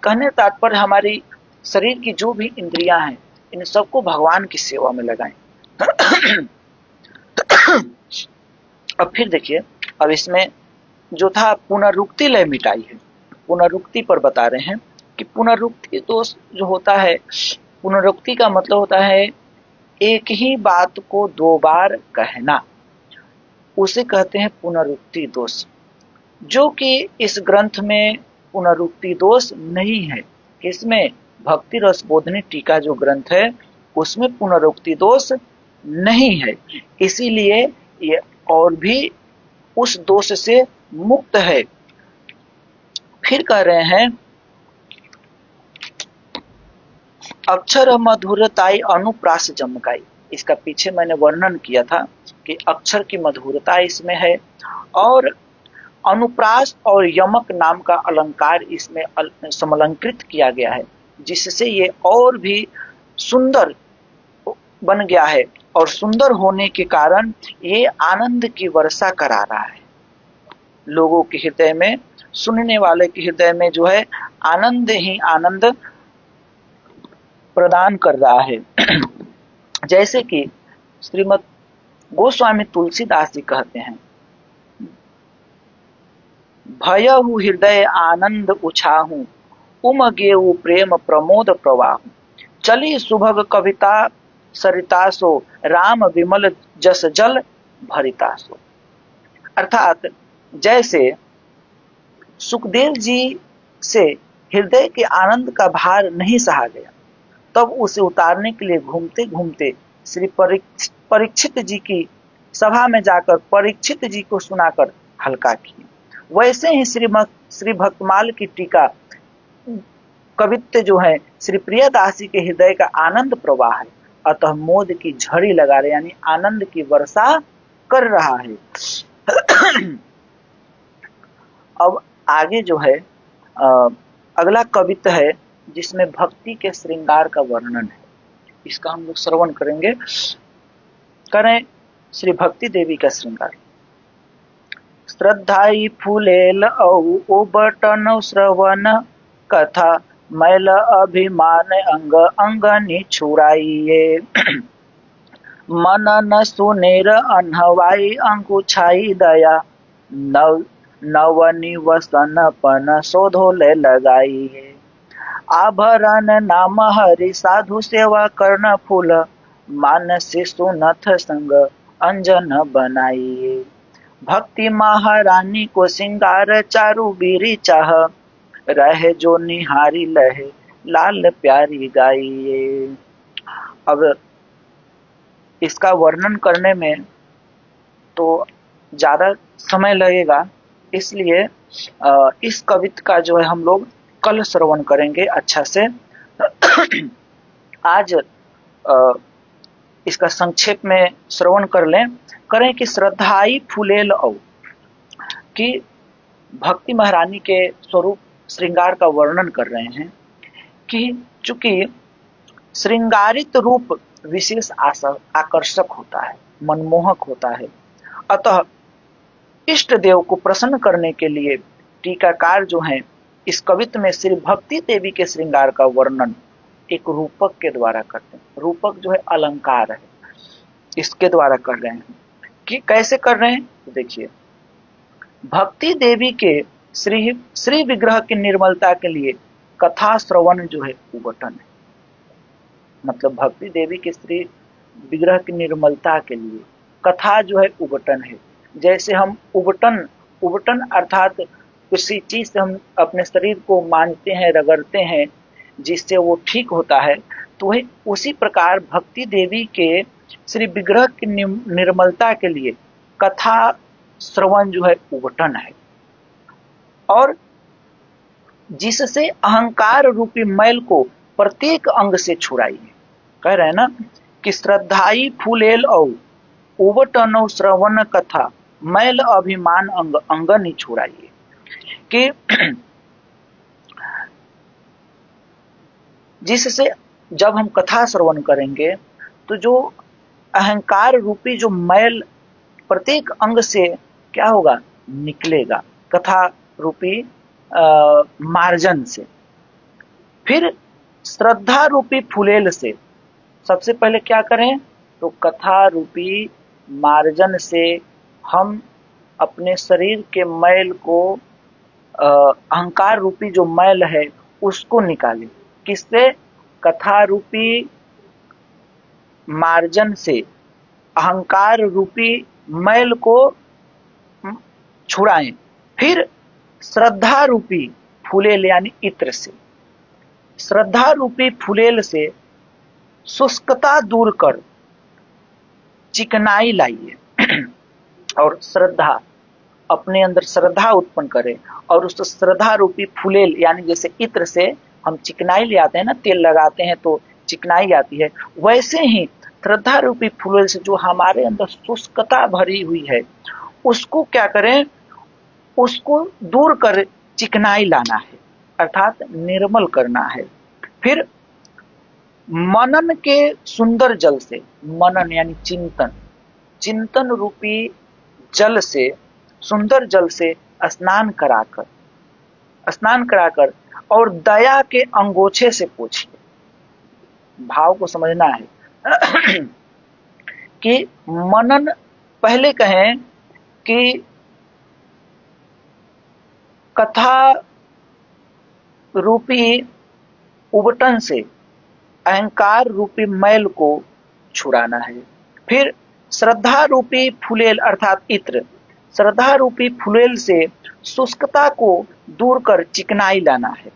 कहने तात्पर्य हमारी शरीर की जो भी इंद्रियां हैं, इन सबको भगवान की सेवा में लगाएं। अब फिर देखिए, अब इसमें जो था पुनरुक्ति लय मिटाई है, पुनरुक्ति पर बता रहे हैं कि पुनरुक्ति दोष जो होता है, पुनरुक्ति का मतलब होता है एक ही बात को दो बार कहना, उसे कहते हैं पुनरुक्ति दोष। जो कि इस ग्रंथ में पुनरुक्ति दोष नहीं है। इसमें भक्ति रस बोधनी टीका जो ग्रंथ है, उसमें पुनरुक्ति दोष नहीं है, इसीलिए ये और भी उस दोष से मुक्त है। फिर कह रहे हैं अक्षर मधुरताई अनुप्रास जमकाई। इसका पीछे मैंने वर्णन किया था कि अक्षर की मधुरता इसमें है और अनुप्रास और यमक नाम का अलंकार इसमें समलंकृत किया गया है, जिससे ये और भी सुंदर बन गया है और सुंदर होने के कारण ये आनंद की वर्षा करा रहा है लोगों के हृदय में। सुनने वाले के हृदय में जो है आनंद ही आनंद प्रदान कर रहा है। जैसे कि श्रीमद गोस्वामी तुलसीदास जी कहते हैं, भयहु हृदय आनंद उछाहू, उमगेऊ प्रेम प्रमोद प्रवाहू, चली सुभग कविता सरितासो, राम विमल जस जल भरितासो। अर्थात जैसे सुखदेव जी से हृदय के आनंद का भार नहीं सहा गया, तब उसे उतारने के लिए घूमते घूमते श्री परीक्षित जी की सभा में जाकर परीक्षित जी को सुनाकर हल्का किए। वैसे ही श्री भक्तमाल की टीका कवित्व जो है श्री प्रियदास जी के हृदय का आनंद प्रवाह है, अतः मोद की झड़ी लगा रहे, यानी आनंद की वर्षा कर रहा है। अब आगे जो है अगला कवित्व है जिसमें भक्ति के श्रृंगार का वर्णन है, इसका हम लोग श्रवण करेंगे। करें श्री भक्ति देवी का श्रृंगार। श्रद्धाई फूलेल औ बटन श्रवण कथा, मैल अभिमान अंग अंगनी छुड़ाइए, मनन सुनेर अनहवाई अंकुछाई दया, नवनिवसन पन शोधोले लगाइए, आभरण नाम हरि साधु सेवा कर्ण फूल, मानसी सुनथ संग अंजन बनाइए, भक्ति महारानी को सिंगार चारु बीरी चाह, रहे जो निहारी लहे लाल प्यारी गाइए। अब इसका वर्णन करने में तो ज्यादा समय लगेगा, इसलिए इस कविता का जो है हम लोग कल श्रवण करेंगे अच्छा से। आज इसका संक्षेप में श्रवण कर लें। करें कि श्रद्धाई फूलेल औ, कि भक्ति महारानी के स्वरूप श्रृंगार का वर्णन कर रहे हैं कि चूंकि श्रृंगारित रूप विशेष आकर्षक होता है, मनमोहक होता है, अतः इष्ट देव को प्रसन्न करने के लिए टीकाकार जो हैं इस कवित्व में श्री भक्ति देवी के श्रृंगार का वर्णन एक रूपक के द्वारा करते हैं। रूपक जो है अलंकार है, इसके द्वारा कर रहे हैं। कि कैसे कर रहे हैं तो देखिए, भक्ति देवी के श्री विग्रह की निर्मलता के लिए कथा श्रवण जो है उबटन है। मतलब भक्ति देवी के श्री विग्रह की निर्मलता के लिए कथा जो है उबटन है। जैसे हम उबटन अर्थात किसी चीज से हम अपने शरीर को मांजते हैं, रगड़ते हैं, जिससे वो ठीक होता है, तो वही उसी प्रकार भक्ति देवी के श्री विग्रह की निर्मलता के लिए कथा श्रवण जो है उबटन है, और जिससे अहंकार रूपी मैल को प्रत्येक अंग से छुड़ाइए। कह रहे हैं ना कि श्रद्धाई फूलेल औ उबटन श्रवण कथा, मैल अभिमान अंग अंगनी छुड़ाइए। कि जिससे जब हम कथा श्रवण करेंगे तो जो अहंकार रूपी जो मैल प्रत्येक अंग से क्या होगा, निकलेगा, कथा रूपी मार्जन से। फिर श्रद्धा रूपी फुलेल से सबसे पहले क्या करें तो कथा रूपी मार्जन से हम अपने शरीर के मैल को, अहंकार रूपी जो मैल है उसको निकालें। किससे? कथा रूपी मार्जन से अहंकार रूपी मैल को छुड़ाएं। फिर श्रद्धा रूपी फुलेल यानी इत्र से, श्रद्धा रूपी फुलेल से शुष्कता दूर कर चिकनाई लाइए और श्रद्धा, अपने अंदर श्रद्धा उत्पन्न करें और उस श्रद्धा रूपी फुलेल यानी जैसे इत्र से हम चिकनाई ले आते हैं ना, तेल लगाते हैं तो चिकनाई आती है, वैसे ही श्रद्धा रूपी फुलेल से जो हमारे अंदर शुष्कता भरी हुई है उसको क्या करें, उसको दूर कर चिकनाई लाना है, अर्थात निर्मल करना है। फिर मनन के सुंदर जल से, मनन यानी चिंतन, चिंतन रूपी जल से, सुंदर जल से स्नान कराकर और दया के अंगोछे से पोछिए। भाव को समझना है कि मनन, पहले कहें कि कथा रूपी उबटन से अहंकार रूपी मैल को छुड़ाना है। फिर श्रद्धा रूपी फुलेल अर्थात इत्र, श्रद्धा रूपी फुलेल से शुष्कता को दूर कर चिकनाई लाना है,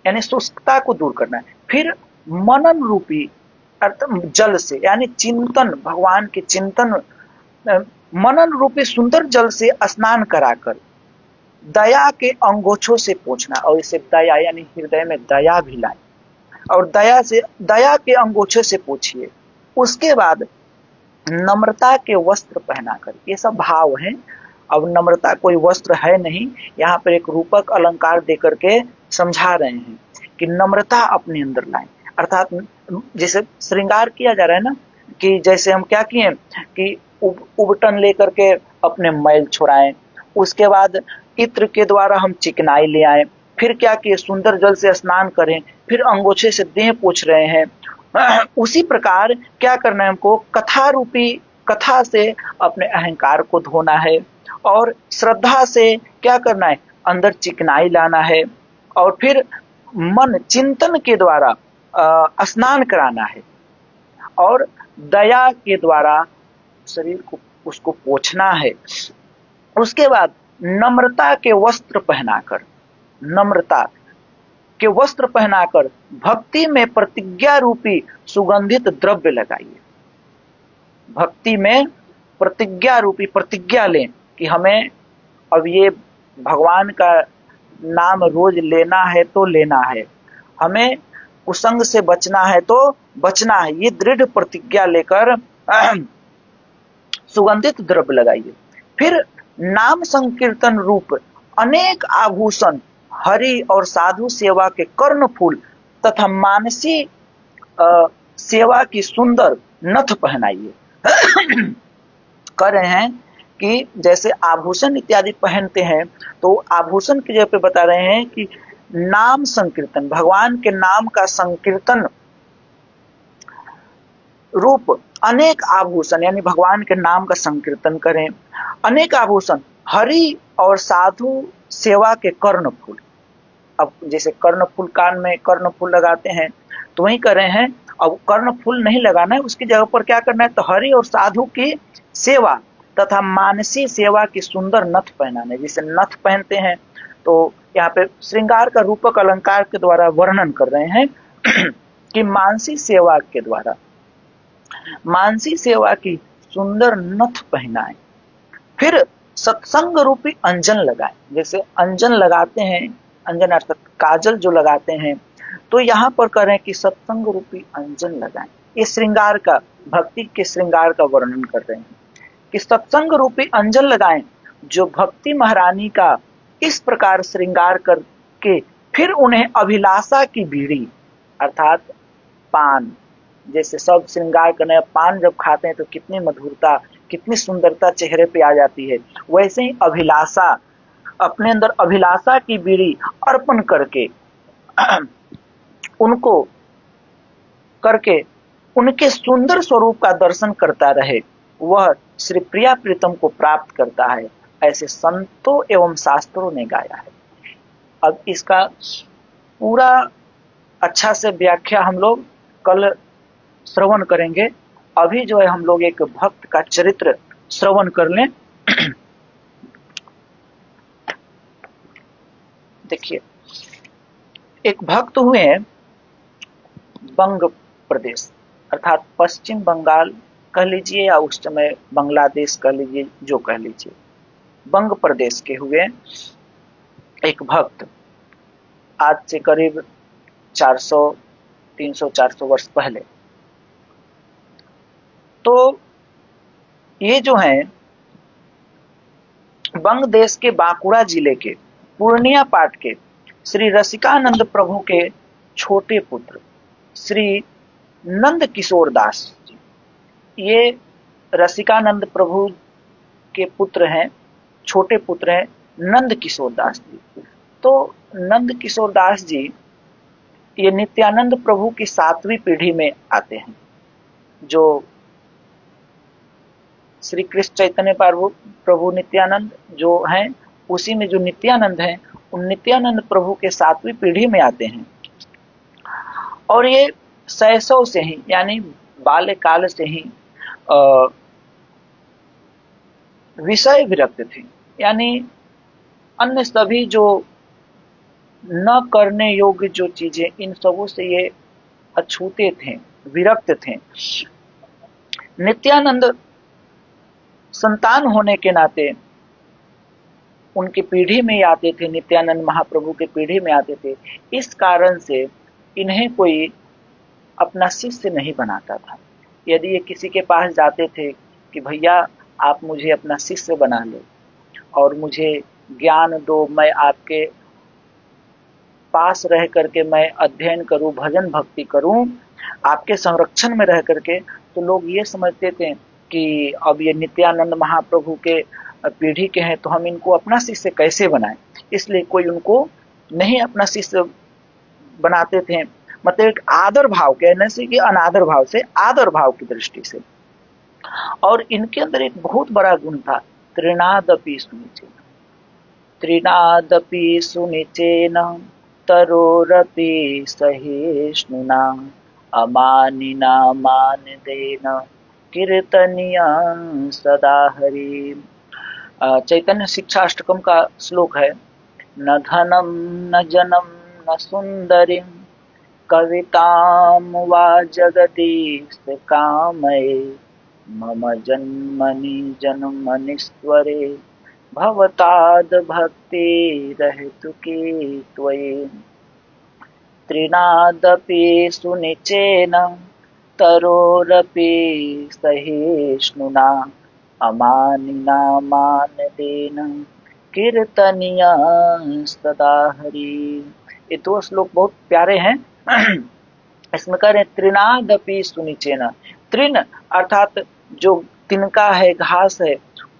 यानी शुष्कता को दूर करना है। फिर मनन रूपी जल से यानी चिंतन, भगवान के चिंतन, मनन रूपी सुंदर जल से स्नान कराकर दया के अंगोछों से पोंछना, और इसे दया यानी हृदय में दया भी लाए और दया के अंगोछे से पोछिए। उसके बाद नम्रता के वस्त्र पहनाकर, ये सब भाव हैं। अब नम्रता कोई वस्त्र है नहीं, यहाँ पर एक रूपक अलंकार देकर के समझा रहे हैं कि नम्रता अपने अंदर लाएं, अर्थात जैसे श्रृंगार किया जा रहा है ना, कि जैसे हम क्या किए कि उबटन लेकर के अपने मैल छुड़ाएं, उसके बाद इत्र के द्वारा हम चिकनाई ले आए, फिर क्या किए सुंदर जल से स्नान करें, फिर अंगोछे से देह पोंछ रहे हैं। उसी प्रकार क्या करना है हमको, कथा रूपी, कथा से अपने अहंकार को धोना है और श्रद्धा से क्या करना है, अंदर चिकनाई लाना है और फिर मन चिंतन के द्वारा स्नान कराना है और दया के द्वारा शरीर को उसको पोंछना है। उसके बाद नम्रता के वस्त्र पहनाकर, नम्रता के वस्त्र पहनाकर भक्ति में प्रतिज्ञा रूपी सुगंधित द्रव्य लगाइए। भक्ति में प्रतिज्ञा रूपी, प्रतिज्ञा लें कि हमें अब ये भगवान का नाम रोज लेना है तो लेना है, हमें कुसंग से बचना है तो बचना है, ये दृढ़ प्रतिज्ञा लेकर सुगंधित द्रव्य लगाइए। फिर नाम संकीर्तन रूप अनेक आभूषण, हरि और साधु सेवा के कर्ण फूल तथा मानसी सेवा की सुंदर नथ पहनाइए। कह रहे हैं कि जैसे आभूषण इत्यादि पहनते हैं तो आभूषण की जगह पे बता रहे हैं कि नाम संकीर्तन, भगवान के नाम का संकीर्तन रूप अनेक आभूषण, यानी भगवान के नाम का संकीर्तन करें। अनेक आभूषण, हरि और साधु सेवा के कर्ण फूल, अब जैसे कर्ण फूल, कान में कर्ण फूल लगाते हैं तो वही कर रहे हैं, अब कर्ण फूल नहीं लगाना है, उसकी जगह पर क्या करना है, तो हरि और साधु की सेवा तथा मानसी सेवा की सुंदर नथ पहनाना है। जैसे नथ पहनते हैं तो यहाँ पे श्रृंगार का रूपक अलंकार के द्वारा वर्णन कर रहे हैं कि मानसी सेवा के द्वारा, मानसी सेवा की सुंदर नथ पहनाएं। फिर सत्संग रूपी अंजन लगाएं, जैसे अंजन लगाते हैं, अंजन अर्थात काजल जो लगाते हैं, तो यहाँ पर करें कि सत्संग रूपी अंजन लगाएं। ये श्रृंगार का, भक्ति के श्रृंगार का वर्णन कर रहे हैं कि सत्संग रूपी अंजन लगाएं, जो भक्ति महारानी का इस प्रकार श्रृंगार करके फिर उन्हें अभिलाषा की बीड़ी अर्थात पान, जैसे सब श्रृंगार करने, पान जब खाते हैं तो कितनी मधुरता, कितनी सुंदरता चेहरे पे आ जाती है, वैसे ही अभिलाषा, अपने अंदर अभिलाषा की बीड़ी अर्पण करके उनको करके उनके सुंदर स्वरूप का दर्शन करता रहे, वह श्री प्रिया प्रीतम को प्राप्त करता है, ऐसे संतों एवं शास्त्रों ने गाया है। अब इसका पूरा अच्छा से व्याख्या हम लोग कल श्रवण करेंगे। अभी जो है हम लोग एक भक्त का चरित्र श्रवण कर लें। देखिए, एक भक्त हुए बंग प्रदेश अर्थात पश्चिम बंगाल कह लीजिए या उस समय बांग्लादेश कह लीजिए, जो कह लीजिए, बंग प्रदेश के हुए एक भक्त, आज से करीब 400 300-400 वर्ष पहले। तो ये जो है बंग देश के बांकुड़ा जिले के पूर्णिया पाट के श्री रसिकानंद प्रभु के छोटे पुत्र श्री नंद किशोर दास जी, ये रसिकानंद प्रभु के पुत्र हैं, छोटे पुत्र हैं नंद किशोर दास जी। तो नंद किशोर दास जी ये नित्यानंद प्रभु की 7वीं पीढ़ी में आते हैं। जो श्री कृष्ण चैतन्य प्रभु नित्यानंद जो हैं, उसी में जो नित्यानंद हैं, उन नित्यानंद प्रभु के 7वीं पीढ़ी में आते हैं। और ये शैशव से ही यानी बाल्यकाल से ही विषय विरक्त थे, यानी अन्य सभी जो न करने योग्य जो चीजें, इन सबों से ये अछूते थे, विरक्त थे। नित्यानंद संतान होने के नाते उनकी पीढ़ी में आते थे, नित्यानंद महाप्रभु की पीढ़ी में आते थे। इस कारण से इन्हें कोई अपना शिष्य नहीं बनाता था। यदि ये किसी के पास जाते थे कि भैया आप मुझे अपना शिष्य बना लो और मुझे ज्ञान दो, मैं आपके पास रह करके मैं अध्ययन करूं, भजन भक्ति करूं, आपके संरक्षण में रह करके, तो लोग ये समझते थे कि अब ये नित्यानंद महाप्रभु के पीढ़ी के हैं तो हम इनको अपना शिष्य कैसे बनाएं। इसलिए कोई उनको नहीं अपना शिष्य बनाते थे। मतलब एक आदर भाव, कहने से कि अनादर भाव से, आदर भाव की दृष्टि से। और इनके अंदर एक बहुत बड़ा गुण था, त्रिनादपि सुनिचेन। त्रिनादपि सुनिचेन तरोरपि सहिष्णुना अमानिना मानदेन कीर्तनिया सदा हरि। चैतन्य शिक्षाष्टकम का श्लोक है, न धनम न जनम न सुंदरीं कविताम वा जगदीश कामये मम जन्मनि जन्मनिस्त्वरे भवताद भक्ति रहतु की त्वये। त्रिनादपि सुनिचेन तरोरपि सहिष्णुना अमानिना मानदेन कीर्तनिया सदा हरि। ये 2 श्लोक बहुत प्यारे हैं। इसमें कह रहे हैं त्रिनादपि सुनिचेन। तृण अर्थात जो तिनका है, घास है,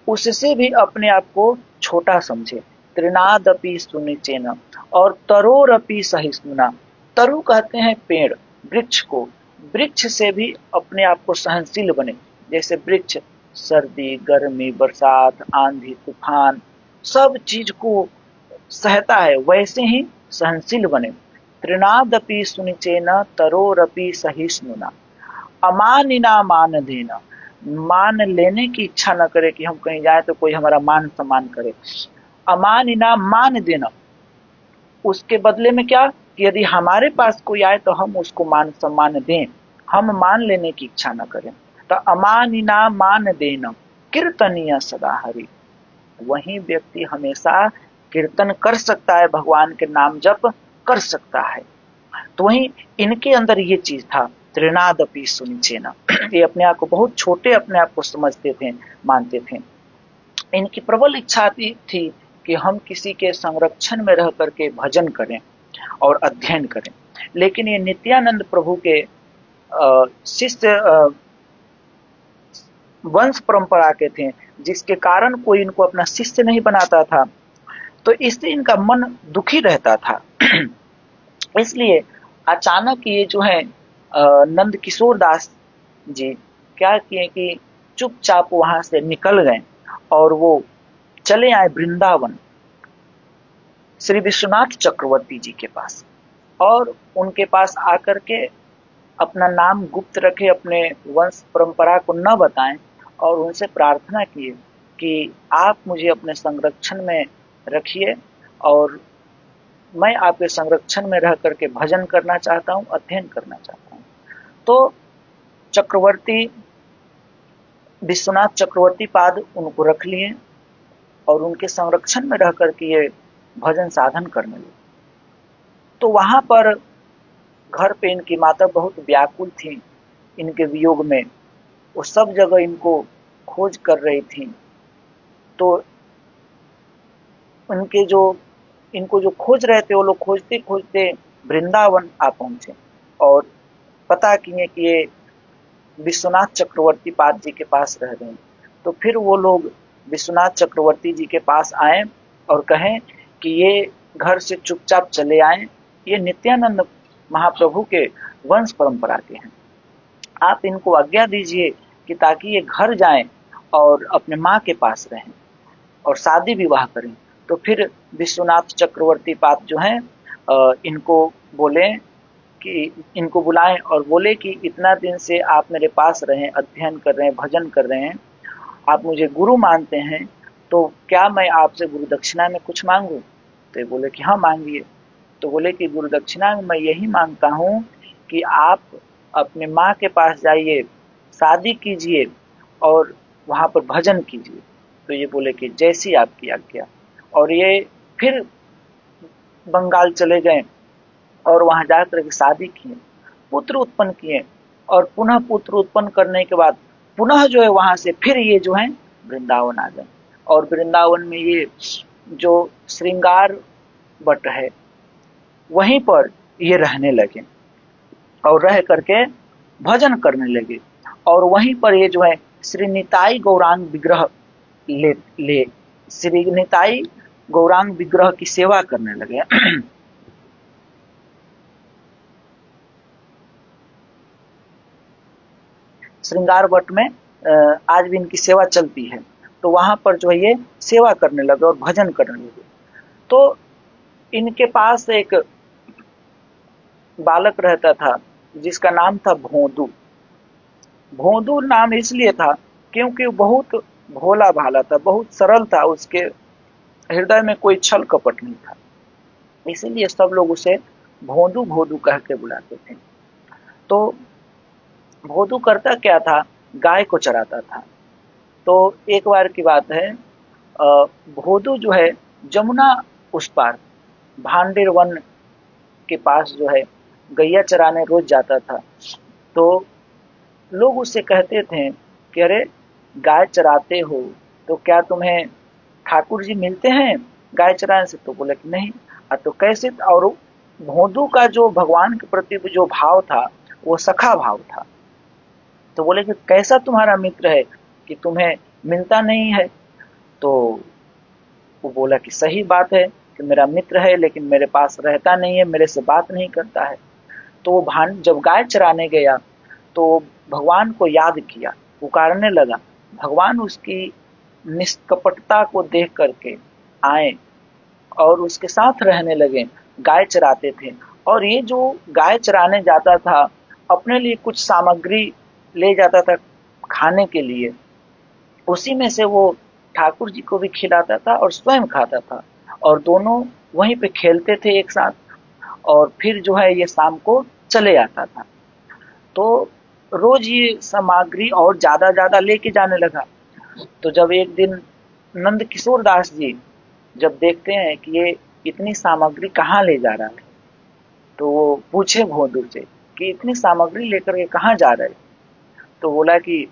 उससे भी अपने आप को छोटा समझे। त्रिनादपि सुनिचेन। और तरोरपि सहिष्णुना। तरु कहते हैं पेड़, वृक्ष को। वृक्ष से भी अपने आप को सहनशील बने। जैसे वृक्ष सर्दी, गर्मी, बरसात, आंधी, तूफान सब चीज को सहता है, वैसे ही सहनशील बने। त्रिनादपि सुनिचेन तरोरपि सहिष्णुना अमानिना मान देना। मान लेने की इच्छा न करे कि हम कहीं जाए तो कोई हमारा मान सम्मान करे। अमानिना मान देना, उसके बदले में क्या कि यदि हमारे पास कोई आए तो हम उसको मान सम्मान दें, हम मान लेने की इच्छा न करें। तो अमानिना मान देना कीर्तनीय सदा हरि। वही व्यक्ति हमेशा कीर्तन कर सकता है, भगवान के नाम जप कर सकता है। तो वही इनके अंदर ये चीज था, त्रिनादपि सुनिचेन। ये अपने आप को बहुत छोटे अपने आप को समझते थे, मानते थे। इनकी प्रबल इच्छा थी कि हम किसी के संरक्षण में रह करके भजन करें और अध्ययन करें। लेकिन ये नित्यानंद प्रभु के शिष्य वंश परंपरा के थे, जिसके कारण कोई इनको अपना शिष्य नहीं बनाता था। तो इससे इनका मन दुखी रहता था। इसलिए अचानक ये जो है नंद किशोर दास जी क्या किए कि चुपचाप वहां से निकल गए और वो चले आए वृंदावन श्री विश्वनाथ चक्रवर्ती जी के पास। और उनके पास आकर के अपना नाम गुप्त रखे, अपने वंश परंपरा को न बताएं, और उनसे प्रार्थना किए कि आप मुझे अपने संरक्षण में रखिए और मैं आपके संरक्षण में रह करके भजन करना चाहता हूँ, अध्ययन करना चाहता हूँ। तो चक्रवर्ती विश्वनाथ चक्रवर्ती पाद उनको रख लिए और उनके संरक्षण में रह करके ये भजन साधन करने लगे। तो वहां पर घर पे इनकी माता बहुत व्याकुल थी इनके वियोग में, वो सब जगह इनको खोज कर रही थी। तो उनके जो इनको जो खोज रहे थे वो लोग खोजते खोजते वृंदावन आ पहुंचे और पता किए कि ये विश्वनाथ चक्रवर्ती पाद जी के पास रह रहे हैं। तो फिर वो लोग विश्वनाथ चक्रवर्ती जी के पास आए और कहें कि ये घर से चुपचाप चले आए, ये नित्यानंद महाप्रभु के वंश परंपरा के हैं, आप इनको आज्ञा दीजिए कि ताकि ये घर जाएं और अपने माँ के पास रहें और शादी विवाह करें। तो फिर विश्वनाथ चक्रवर्ती पाद जो हैं इनको बोले कि इनको बुलाएं और बोले कि इतना दिन से आप मेरे पास रहे, अध्ययन कर रहे हैं, भजन कर रहे हैं, आप मुझे गुरु मानते हैं, तो क्या मैं आपसे गुरु दक्षिणा में कुछ मांगू? तो बोले कि हाँ मांगिए। तो बोले कि गुरु दक्षिणा में मैं यही मांगता हूँ कि आप अपने माँ के पास जाइए, शादी कीजिए और वहाँ पर भजन कीजिए। तो ये बोले कि जैसी आपकी आज्ञा। और ये फिर बंगाल चले गए और वहां जाकर के शादी किए, पुत्र उत्पन्न किए और पुनः पुत्र उत्पन्न करने के बाद पुनः जो है वहां से फिर ये जो है वृंदावन आ गए और वृंदावन में ये जो श्रृंगार बट है वहीं पर ये रहने लगे और रह करके भजन करने लगे और वहीं पर ये जो है श्री निताई गौरांग विग्रह ले श्री निताई गौरांग विग्रह की सेवा करने लगे। श्रृंगार बट में आज भी इनकी सेवा चलती है। तो वहां पर जो है ये सेवा करने लगे और भजन करने लगे। तो इनके पास एक बालक रहता था जिसका नाम था भोंदू। भोंदू नाम इसलिए था क्योंकि वो बहुत भोला भाला था, बहुत सरल था, उसके हृदय में कोई छल कपट नहीं था, इसीलिए सब लोग उसे भोंदू भोंदू कह के बुलाते थे। तो भोंदू करता क्या था, गाय को चराता था। तो एक बार की बात है, भोंदू जो है जमुना उस पार भांडेर वन के पास जो है गैया चराने रोज जाता था। तो लोग उससे कहते थे कि अरे गाय चराते हो तो क्या तुम्हें ठाकुर जी मिलते हैं गाय चराने से? तो बोले कि नहीं। तो कैसे? और भोंदू का जो भगवान के प्रति जो भाव था वो सखा भाव था। तो बोले कि कैसा तुम्हारा मित्र है कि तुम्हें मिलता नहीं है? तो वो बोला कि सही बात है कि मेरा मित्र है लेकिन मेरे पास रहता नहीं है, मेरे से बात नहीं करता है। तो वो जब गाय चराने गया तो भगवान को याद किया, पुकारने लगा। भगवान उसकी निष्कपटता को देख करके आए और उसके साथ रहने लगे, गाय चराते थे। और ये जो गाय चराने जाता था अपने लिए कुछ सामग्री ले जाता था खाने के लिए, उसी में से वो ठाकुर जी को भी खिलाता था और स्वयं खाता था और दोनों वहीं पे खेलते थे एक साथ और फिर जो है ये शाम को चले आता था। तो रोज ये सामग्री और ज्यादा लेके जाने लगा। तो जब एक दिन नंद किशोर दास जी जब देखते हैं कि ये इतनी सामग्री कहाँ ले जा रहा है, तो वो पूछे भोंदू से कि इतनी सामग्री लेकर के कहाँ जा रहे? तो बोला कि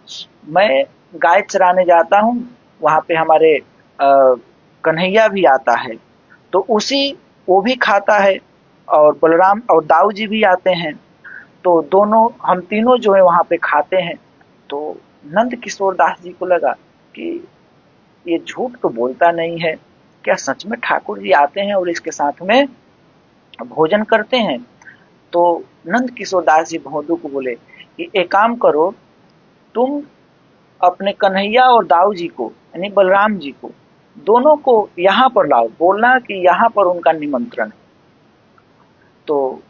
मैं गाय चराने जाता हूँ, वहां पे हमारे कन्हैया भी आता है, तो उसी वो भी खाता है और बलराम और दाऊ जी भी आते हैं, तो दोनों हम तीनों जो है वहां पे खाते हैं। तो नंद किशोर दास जी को लगा कि ये झूठ तो बोलता नहीं है, क्या सच में ठाकुर जी आते हैं और इसके साथ में भोजन करते हैं? तो नंद किशोर दास जी भोंदू को बोले कि एक काम करो, तुम अपने कन्हैया और दाऊ जी को यानी बलराम जी को दोनों को यहाँ पर लाओ, बोलना कि यहाँ पर उनका निमंत्रण है। तो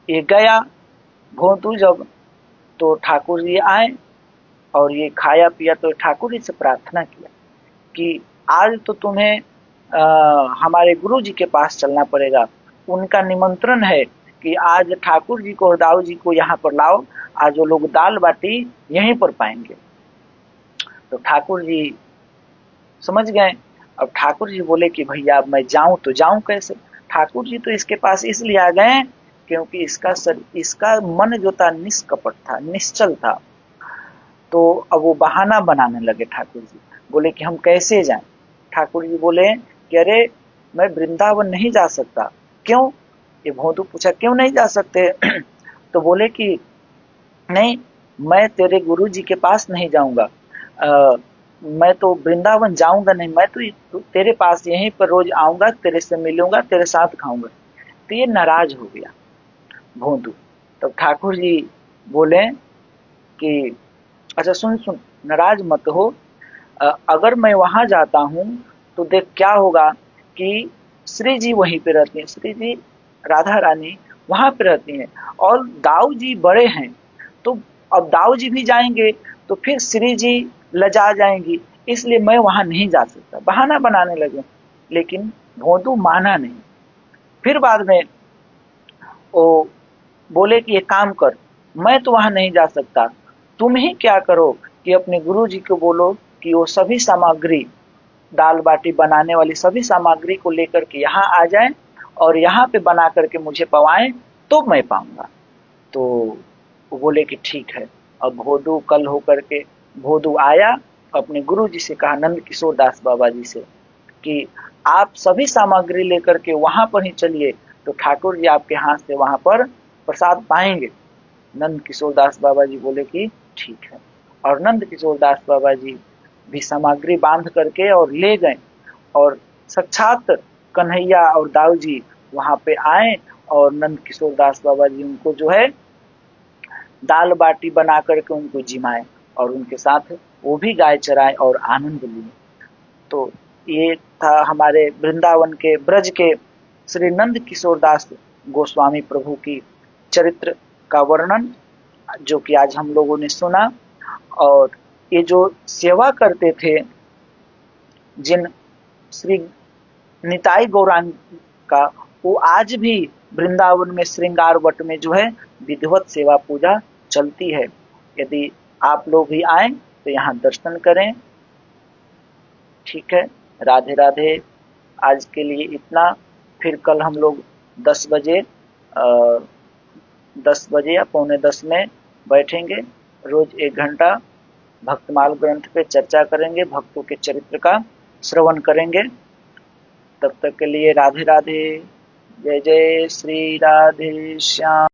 ये गया भोंदू जब, तो ठाकुर जी आए और ये खाया पिया। तो ठाकुर जी से प्रार्थना किया कि आज तो तुम्हें हमारे गुरु जी के पास चलना पड़ेगा, उनका निमंत्रण है कि आज ठाकुर जी को और दाऊ जी को यहाँ पर लाओ, आज वो लोग दाल बाटी यहीं पर पाएंगे। तो ठाकुर जी समझ गए। अब ठाकुर जी बोले कि भैया अब मैं जाऊं तो जाऊं कैसे। ठाकुर जी तो इसके पास इसलिए आ गए क्योंकि इसका मन जो था निष्कपट था, निश्चल था। तो अब वो बहाना बनाने लगे ठाकुर जी, बोले कि हम कैसे जाएं। ठाकुर जी बोले कि अरे मैं वृंदावन नहीं जा सकता। क्यों? ये भोंदू पूछा क्यों नहीं जा सकते? तो बोले कि नहीं, मैं तेरे गुरु जी के पास नहीं जाऊंगा। मैं तो वृंदावन जाऊंगा नहीं, मैं तो तेरे पास यहीं पर रोज आऊंगा, तेरे से मिलूंगा, तेरे साथ खाऊंगा। तो ये नाराज हो गया भोंदू। तब ठाकुर जी बोले कि अच्छा सुन सुन, नाराज मत हो। अगर मैं वहां जाता हूँ तो देख क्या होगा कि श्री जी वहीं पे रहती हैं, श्री जी राधा रानी वहां पे रहती हैं, और दाऊ जी बड़े हैं। तो अब दाऊ जी भी जाएंगे तो फिर श्री जी लजा जाएंगी, इसलिए मैं वहां नहीं जा सकता। बहाना बनाने लगे, लेकिन भोंदू माना नहीं। फिर बाद में वो बोले कि एक काम कर, मैं तो वहां नहीं जा सकता, तुम ही क्या करो कि अपने गुरु जी को बोलो कि वो सभी सामग्री, दाल बाटी बनाने वाली सभी सामग्री को लेकर के यहाँ आ जाएं और यहाँ पे बना करके मुझे पवाएं, तो मैं पाऊंगा। तो वो बोले कि ठीक है। अब भोदू कल होकर के भोदू आया, अपने गुरु जी से कहा, नंद किशोर दास बाबा जी से, कि आप सभी सामग्री लेकर के वहां पर ही चलिए, तो ठाकुर जी आपके हाथ से वहां पर प्रसाद पाएंगे। नंद किशोर दास बाबा जी बोले कि ठीक है। और नंद किशोर दास बाबा जी भी सामग्री बांध करके और ले गए, और साक्षात कन्हैया और दाऊ जी वहां पे आए, और नंद किशोर दास बाबा जी उनको जो है दाल बाटी बना करके उनको जिमाए, और उनके साथ वो भी गाय चराए और आनंद लिए। तो ये था हमारे वृंदावन के ब्रज के श्री नंद किशोर दास गोस्वामी प्रभु की चरित्र का वर्णन, जो कि आज हम लोगों ने सुना। और ये जो सेवा करते थे, जिन श्री निताई गौरांग का, वो आज भी वृंदावन में श्रृंगार वट में जो है विधिवत सेवा पूजा चलती है। यदि आप लोग भी आए तो यहाँ दर्शन करें। ठीक है, राधे राधे। आज के लिए इतना। फिर कल हम लोग 10 बजे 10 बजे या पौने 10 में बैठेंगे, रोज 1 घंटा भक्तमाल ग्रंथ पे चर्चा करेंगे, भक्तों के चरित्र का श्रवण करेंगे। तब तक के लिए राधे राधे। जय जय श्री राधे श्याम।